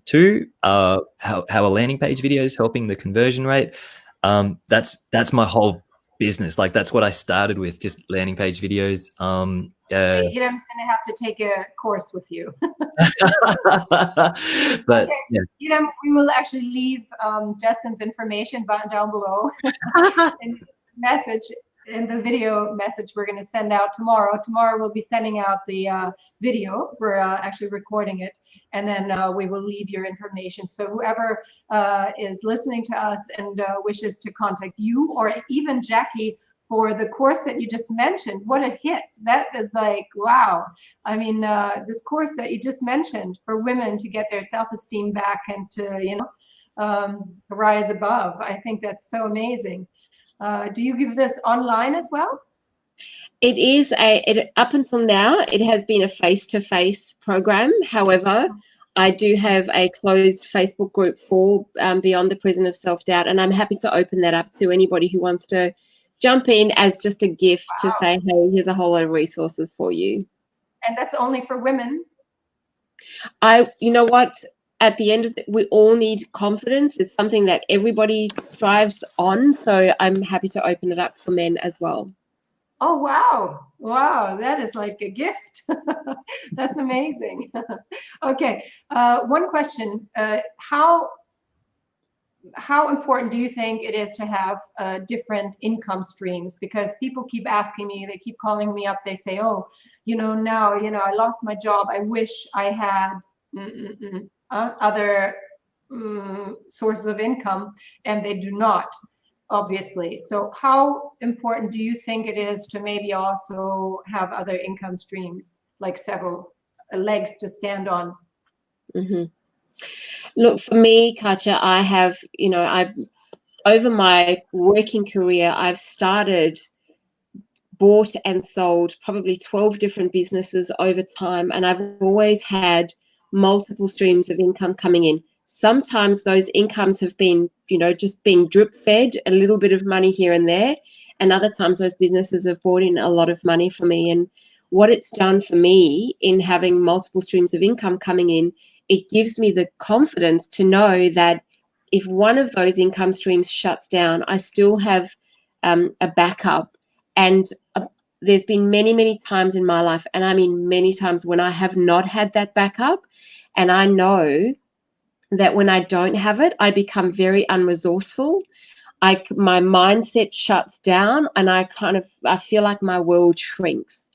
2, how a landing page video is helping the conversion rate. That's my whole business. Like, that's what I started with, just landing page videos. Iram's going to have to take a course with you. But okay. Yeah. Iram, we will actually leave Justin's information down below in the video message we're going to send out tomorrow. Tomorrow we'll be sending out the video. We're actually recording it, and then we will leave your information. So whoever is listening to us and wishes to contact you, or even Jackie, for the course that you just mentioned, what a hit. That is like, wow. I mean, this course that you just mentioned for women to get their self-esteem back and to, rise above. I think that's so amazing. Do you give this online as well? It is up until now, it has been a face-to-face program. However, I do have a closed Facebook group for Beyond the Prison of Self-Doubt, and I'm happy to open that up to anybody who wants to jump in as just a gift to say, hey, here's a whole lot of resources for you. And that's only for women? You know what? At the end of it, we all need confidence. It's something that everybody thrives on. So I'm happy to open it up for men as well. Oh, wow. Wow. That is like a gift. That's amazing. Okay. One question. How important do you think it is to have different income streams? Because people keep asking me, they keep calling me up. They say, oh, now, I lost my job. I wish I had other sources of income, and they do not, obviously. So how important do you think it is to maybe also have other income streams, like several legs to stand on? Look, for me, Katja, I have, over my working career, I've bought and sold probably 12 different businesses over time, and I've always had multiple streams of income coming in. Sometimes those incomes have been, just being drip fed, a little bit of money here and there, and other times those businesses have brought in a lot of money for me. And what it's done for me in having multiple streams of income coming in, it gives me the confidence to know that if one of those income streams shuts down, I still have a backup. And there's been many, many times in my life, and I mean many times, when I have not had that backup. And I know that when I don't have it, I become very unresourceful. my mindset shuts down, and I feel like my world shrinks.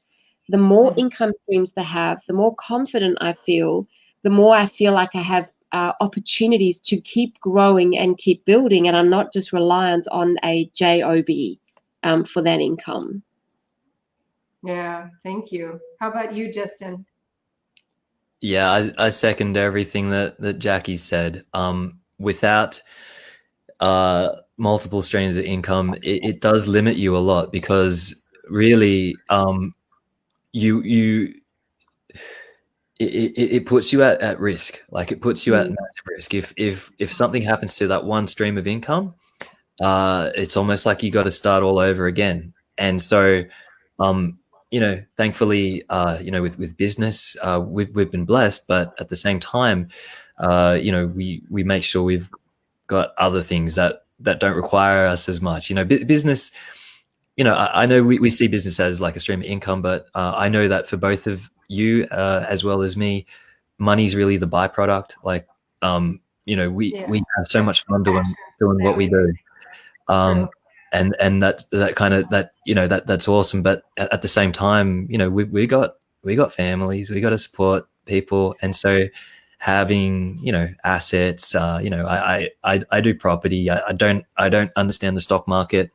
The more income streams I have, the more confident I feel, the more I feel like I have opportunities to keep growing and keep building, and I'm not just reliant on a job for that income. Yeah, thank you. How about you, Justin? Yeah, I second everything that Jackie said. Without multiple streams of income, it does limit you a lot, because really, it puts you at risk. Like, it puts you at massive risk. If something happens to that one stream of income, it's almost like you got to start all over again. And so, thankfully, with business, we've been blessed, but at the same time, we make sure we've got other things that don't require us as much. Business, I know we see business as like a stream of income, but I know that for both of you, as well as me, money's really the byproduct. Like, we have so much fun doing what we do. And that's awesome. But at the same time, we got families, we got to support people. And so having, assets, I do property. I don't understand the stock market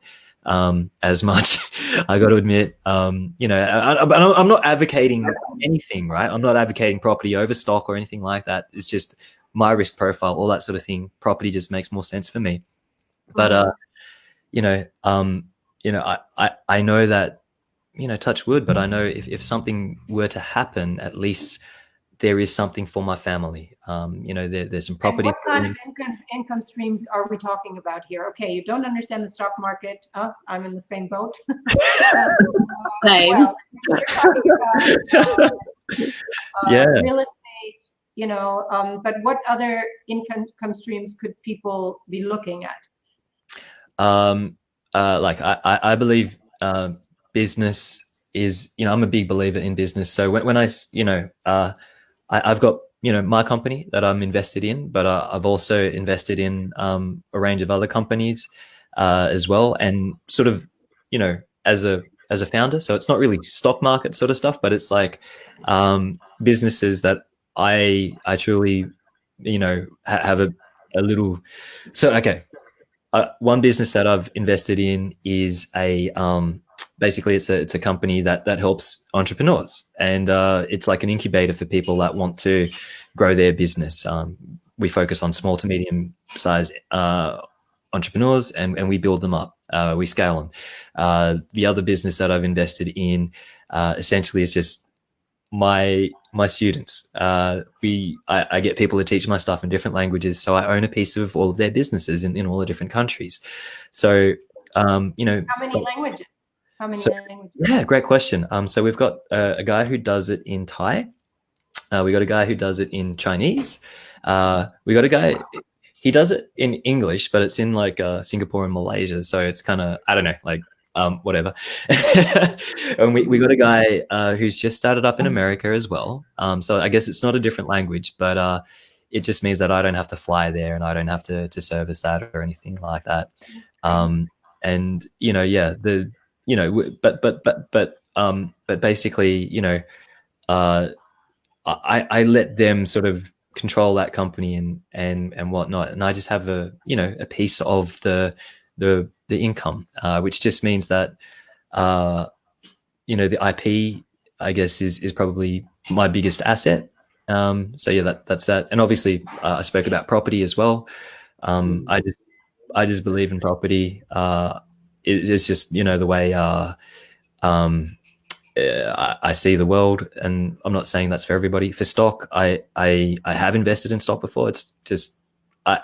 as much. I got to admit, I'm not advocating anything, right? I'm not advocating property over stock or anything like that. It's just my risk profile, all that sort of thing. Property just makes more sense for me. But I know that, touch wood, but I know if something were to happen, at least there is something for my family. There's some property. And what kind of income streams are we talking about here? Okay, you don't understand the stock market. Oh, I'm in the same boat. Same. Well, you're talking about real estate, but what other income streams could people be looking at? I believe business is, I'm a big believer in business. So when I've got, my company that I'm invested in, but I've also invested in a range of other companies as well. And sort of, as a founder, so it's not really stock market sort of stuff, but it's like businesses that I truly, have a little. So, okay. One business that I've invested in is basically it's a company that helps entrepreneurs, and it's like an incubator for people that want to grow their business. We focus on small to medium sized entrepreneurs, and we build them up. We scale them. The other business that I've invested in essentially is just my students. I get people to teach my stuff in different languages, so I own a piece of all of their businesses in all the different countries. So how many languages? Yeah, great question. So we've got a guy who does it in Thai. We got a guy who does it in Chinese. We got a guy, he does it in English, but it's in like Singapore and Malaysia, so it's kind of, I don't know, like whatever. And we got a guy who's just started up in America as well. So I guess it's not a different language, but it just means that I don't have to fly there, and I don't have to service that or anything like that. And but basically, I let them sort of control that company and whatnot, and I just have a piece of the income, which just means that the IP, I guess, is probably my biggest asset. So yeah, that's that. And obviously I spoke about property as well. I just believe in property. It's just the way I see the world, and I'm not saying that's for everybody. For stock, I have invested in stock before. It's just I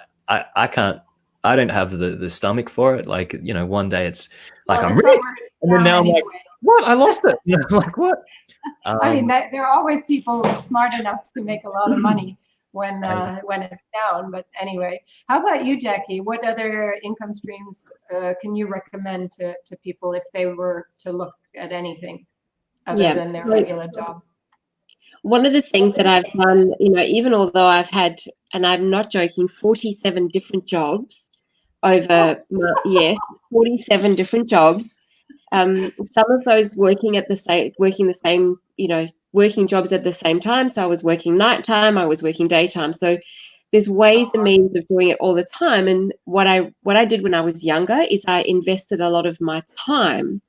can't. I don't have the stomach for it. Like, one day it's like I'm rich, and then now I'm like, what? I lost it. I'm like, what? I mean, there are always people smart enough to make a lot of money when it's down. But anyway, how about you, Jackie? What other income streams can you recommend to people if they were to look at anything other than their regular job? One of the things that I've done, even although I've had, and I'm not joking, 47 different jobs, over, 47 different jobs. Some of those working jobs at the same time. So I was working nighttime, I was working daytime. So there's ways and means of doing it all the time. And what I did when I was younger is I invested a lot of my time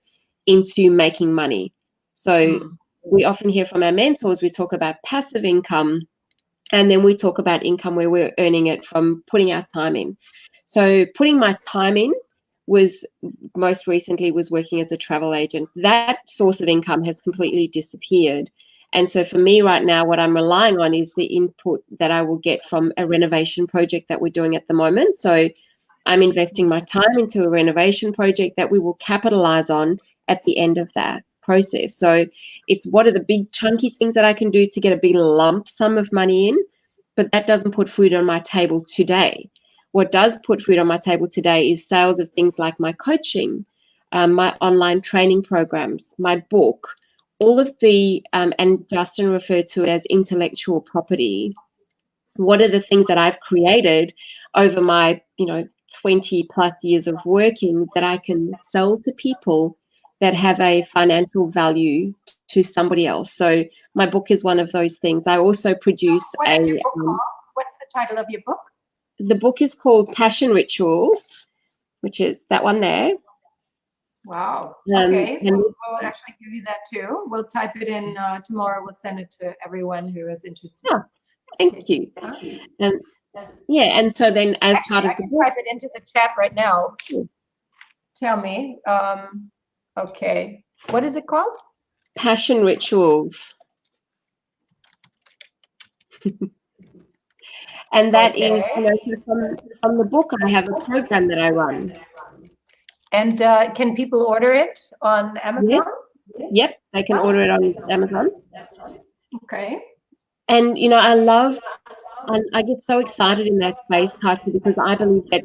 into making money. So we often hear from our mentors, we talk about passive income, and then we talk about income where we're earning it from putting our time in. So putting my time in was most recently was working as a travel agent. That source of income has completely disappeared. And so for me right now, what I'm relying on is the input that I will get from a renovation project that we're doing at the moment. So I'm investing my time into a renovation project that we will capitalize on at the end of that process. So it's what are the big chunky things that I can do to get a big lump sum of money in, but that doesn't put food on my table today. What does put food on my table today is sales of things like my coaching, my online training programs, my book, all of the, and Justin referred to it as intellectual property. What are the things that I've created over my, 20 plus years of working that I can sell to people that have a financial value to somebody else? So my book is one of those things. I also produce What's your book called? What's the title of your book? The book is called Passion Rituals, which is that one there. Wow. Okay. We'll actually give you that too. We'll type it in tomorrow. We'll send it to everyone who is interested. Oh, thank you. And so then as actually, part of the book, type it into the chat right now. Tell me. Okay. What is it called? Passion Rituals. And that is, from the book, I have a program that I run. And can people order it on Amazon? Yep, they can order it on Amazon. Okay. And, I get so excited in that space, Katja, because I believe that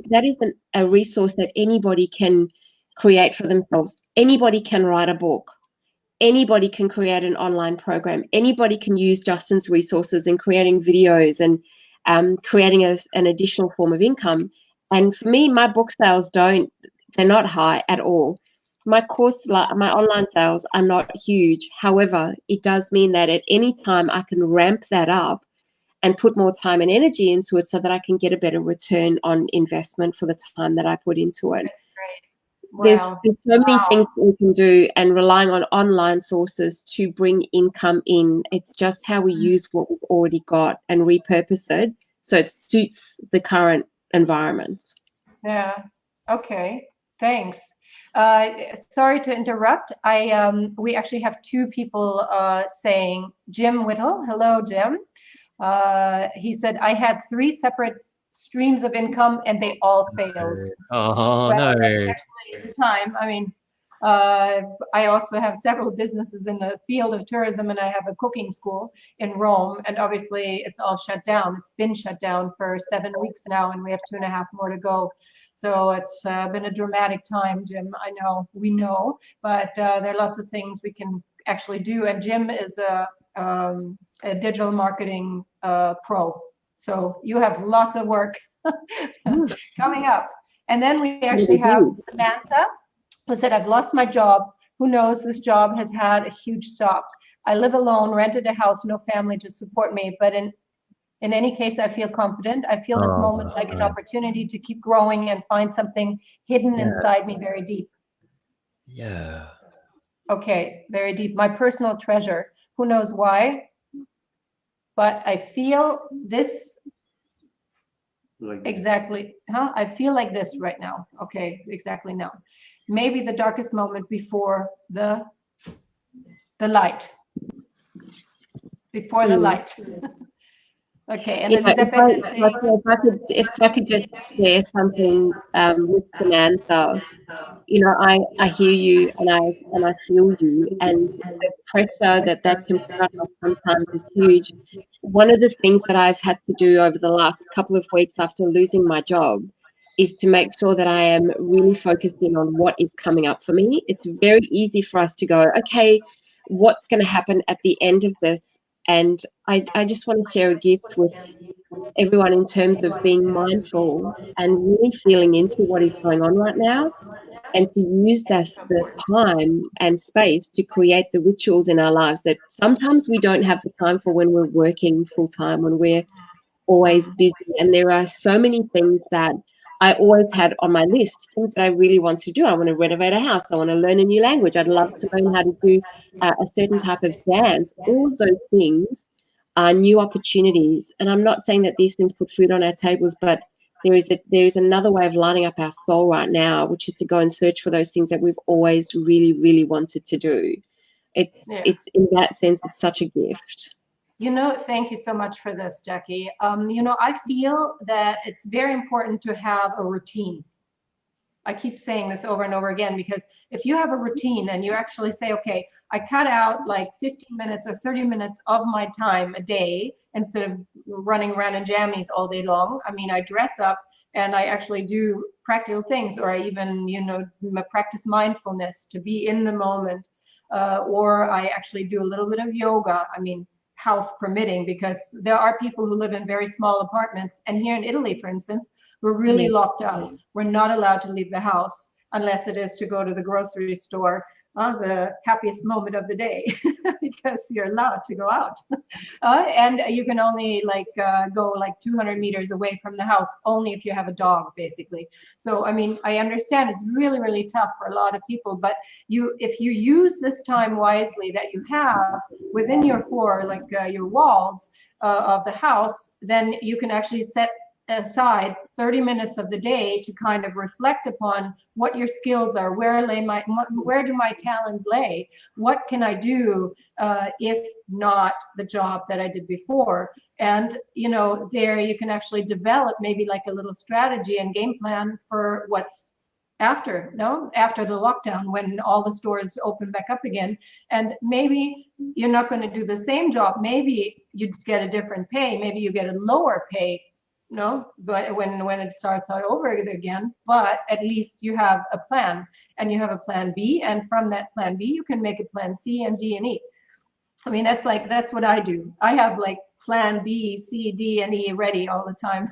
that is a resource that anybody can create for themselves. Anybody can write a book. Anybody can create an online program. Anybody can use Justin's resources in creating videos and creating an additional form of income. And for me, my book sales they're not high at all. My online sales are not huge. However, it does mean that at any time I can ramp that up and put more time and energy into it so that I can get a better return on investment for the time that I put into it. There's so many things that we can do, and relying on online sources to bring income in. It's just how we use what we've already got and repurpose it so it suits the current environment. Yeah. Okay. Thanks. Sorry to interrupt. We actually have two people saying. Jim Whittle. Hello, Jim. He said, I had 3 separate streams of income and they all failed. Oh, no. Actually, at the time, I also have several businesses in the field of tourism, and I have a cooking school in Rome, and obviously it's all shut down. It's been shut down for 7 weeks now, and we have 2.5 more to go. So it's been a dramatic time, Jim. I know, we know, but there are lots of things we can actually do. And Jim is a digital marketing pro. So you have lots of work coming up. And then we actually have Samantha, who said, I've lost my job. Who knows, this job has had a huge shock. I live alone, rented a house, no family to support me. But in any case, I feel confident. I feel this moment like an opportunity to keep growing and find something hidden inside me very deep. Yeah. Okay, very deep. My personal treasure. Who knows why? But I feel this exactly. I feel like this right now. Okay, exactly now. Maybe the darkest moment before the light. Before the light. Okay, and if I could just share something with Samantha, I hear you and I feel you, and the pressure that can put on us sometimes is huge. One of the things that I've had to do over the last couple of weeks after losing my job is to make sure that I am really focused in on what is coming up for me. It's very easy for us to go, okay, what's going to happen at the end of this? And I just want to share a gift with everyone in terms of being mindful and really feeling into what is going on right now, and to use the time and space to create the rituals in our lives that sometimes we don't have the time for when we're working full time, when we're always busy. And there are so many things that I always had on my list, things that I really want to do. I want to renovate a house. I want to learn a new language. I'd love to learn how to do a certain type of dance. All of those things are new opportunities. And I'm not saying that these things put food on our tables, but there is another way of lining up our soul right now, which is to go and search for those things that we've always really, really wanted to do. It's in that sense, it's such a gift. Thank you so much for this, Jackie. I feel that it's very important to have a routine. I keep saying this over and over again, because if you have a routine and you actually say, okay, I cut out like 15 minutes or 30 minutes of my time a day instead of running around in jammies all day long. I mean, I dress up and I actually do practical things, or I even, practice mindfulness to be in the moment. Or I actually do a little bit of yoga. I mean, house permitting, because there are people who live in very small apartments. And here in Italy, for instance, we're really locked up. We're not allowed to leave the house unless it is to go to the grocery store, the happiest moment of the day, because you're allowed to go out. And you can only go like 200 meters away from the house, only if you have a dog, basically. So, I mean, I understand it's really, really tough for a lot of people, but if you use this time wisely that you have within your your walls of the house, then you can actually set aside 30 minutes of the day to kind of reflect upon what your skills are, where do my talents lay, what can I do if not the job that I did before. And there you can actually develop maybe like a little strategy and game plan for what's after the lockdown, when all the stores open back up again. And maybe you're not going to do the same job, maybe you get a different pay, maybe you get a lower pay, but when it starts all over again, but at least you have a plan, and you have a plan B, and from that plan B you can make a plan C and D and E. I mean, that's what I do. I have like plan B, C, D, and E ready all the time,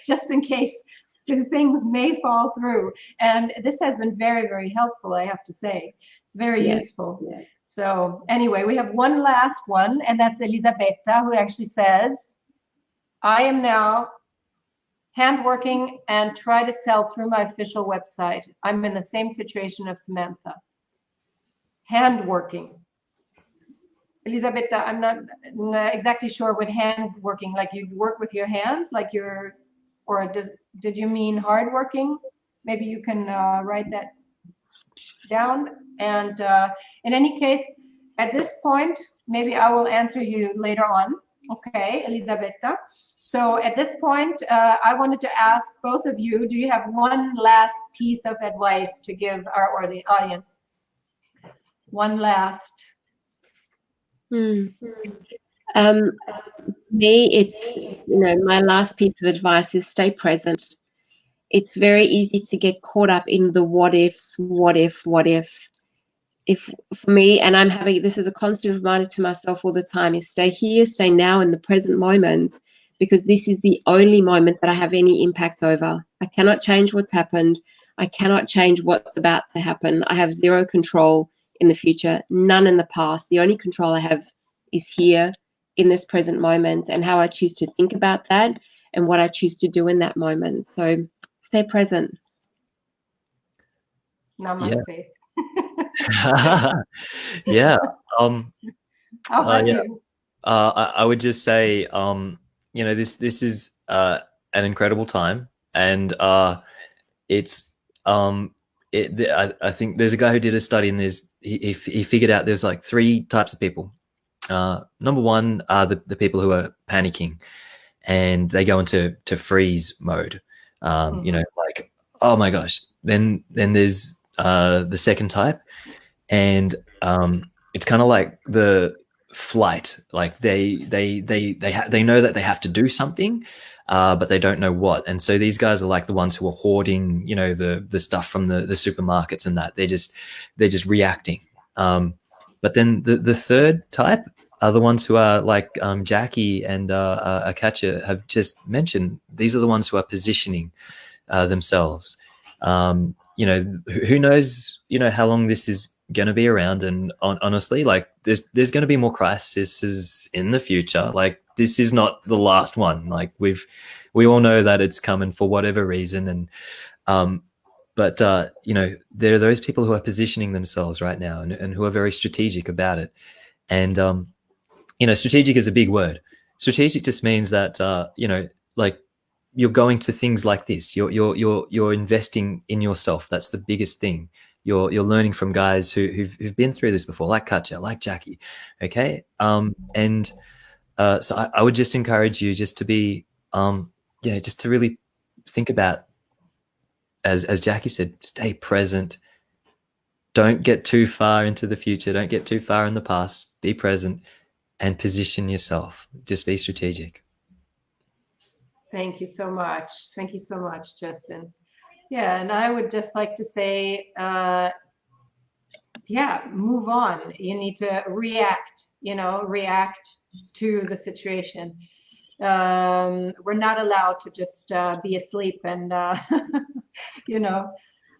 just in case things may fall through. And this has been very, very helpful, I have to say. It's very useful. Yeah. So anyway, we have one last one, and that's Elisabetta, who actually says, I am now handworking and try to sell through my official website. I'm in the same situation of Samantha. Handworking. Elisabetta, I'm not exactly sure what handworking, like you work with your hands, like did you mean hardworking? Maybe you can write that down. And in any case, at this point, maybe I will answer you later on. Okay, Elisabetta. So at this point, I wanted to ask both of you, do you have one last piece of advice to give our audience? One last. Me, it's, my last piece of advice is stay present. It's very easy to get caught up in the what ifs, what if. If for me, and I'm having, this is a constant reminder to myself all the time, is stay here, stay now in the present moment, because this is the only moment that I have any impact over. I cannot change what's happened. I cannot change what's about to happen. I have zero control in the future, none in the past. The only control I have is here in this present moment, and how I choose to think about that and what I choose to do in that moment. So stay present. Namaste. Yeah. How about you? I would just say, this is an incredible time, and it's I think there's a guy who did a study, and he figured out there's like 3 types of people. Number one are the people who are panicking, and they go into freeze mode. Like, oh my gosh. Then there's the second type, and it's kind of like the flight. Like they know that they have to do something, but they don't know what. And so these guys are like the ones who are hoarding, the stuff from the supermarkets and that. They're just reacting. But then the third type are the ones who are like Jackie and Katja have just mentioned. These are the ones who are positioning themselves. You know, who knows, you know, how long this is going to be around. And honestly, like there's going to be more crises in the future. Like this is not the last one. Like we all know that it's coming for whatever reason. And but you know, there are those people who are positioning themselves right now and who are very strategic about it. And you know, strategic is a big word. Strategic just means that you know, like you're going to things like this. You're investing in yourself. That's the biggest thing. You're learning from guys who've been through this before, like Katja, like Jackie. Okay, and so I would just encourage you just to be yeah, just to really think about, as Jackie said, stay present. Don't get too far into the future. Don't get too far in the past. Be present and position yourself. Just be strategic. Thank you so much. Thank you so much, Justin. Yeah, and I would just like to say, yeah, move on. You need to react, you know, react to the situation. We're not allowed to just be asleep and, you know,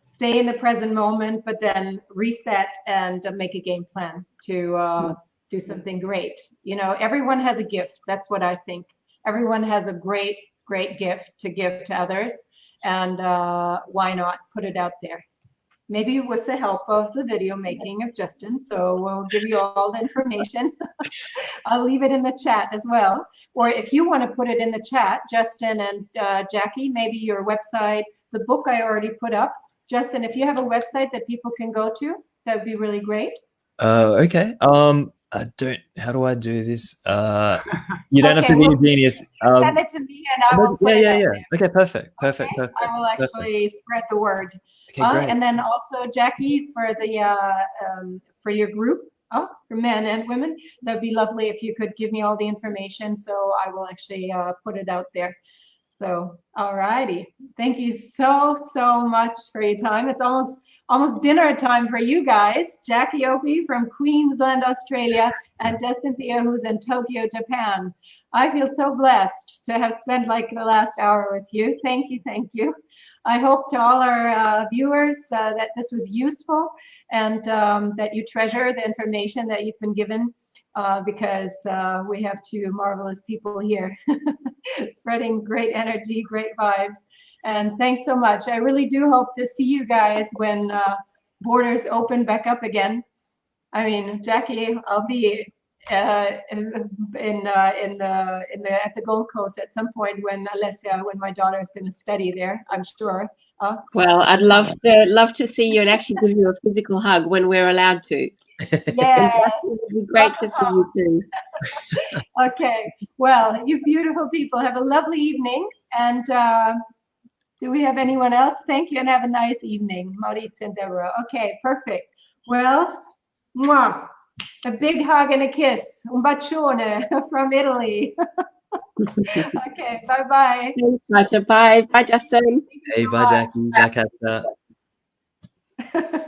stay in the present moment, but then reset and make a game plan to do something great. You know, everyone has a gift. That's what I think. Everyone has a great gift to give to others. And why not put it out there? Maybe with the help of the video making of Justin. So we'll give you all the information. I'll leave it in the chat as well. Or if you want to put it in the chat, Justin and Jackie, maybe your website, the book I already put up. Justin, if you have a website that people can go to, that would be really great. Okay. I don't. How do I do this? You don't have to be a genius. Send it to me, and I will put it out there. Okay, perfect. Okay? I will actually spread the word. Okay, great. And then also Jackie for the for your group, for men and women. That'd be lovely if you could give me all the information, so I will actually put it out there. So, all righty. Thank you so much for your time. It's almost dinner time for you guys. Jacque OPIE from Queensland, Australia, and Justin THEO, who's in Tokyo, Japan. I feel so blessed to have spent like the last hour with you. Thank you, thank you. I hope to all our viewers that this was useful and that you treasure the information that you've been given because we have two marvelous people here spreading great energy, great vibes. And thanks so much. I really do hope to see you guys when borders open back up again. I mean, Jackie, I'll be at the Gold Coast at some point when my daughter is going to study there, I'm sure. Well, I'd love to see you and actually give you a physical hug when we're allowed to. Yes. It would be great to see you too. Okay. Well, you beautiful people, have a lovely evening. And do we have anyone else? Thank you and have a nice evening. Maurice and Deborah. Okay, perfect. Well, mwah, a big hug and a kiss. Un bacione from Italy. Okay, bye-bye. Thanks, Bye. Bye, Justin. Hey, bye, Jackie. Bye, Katja.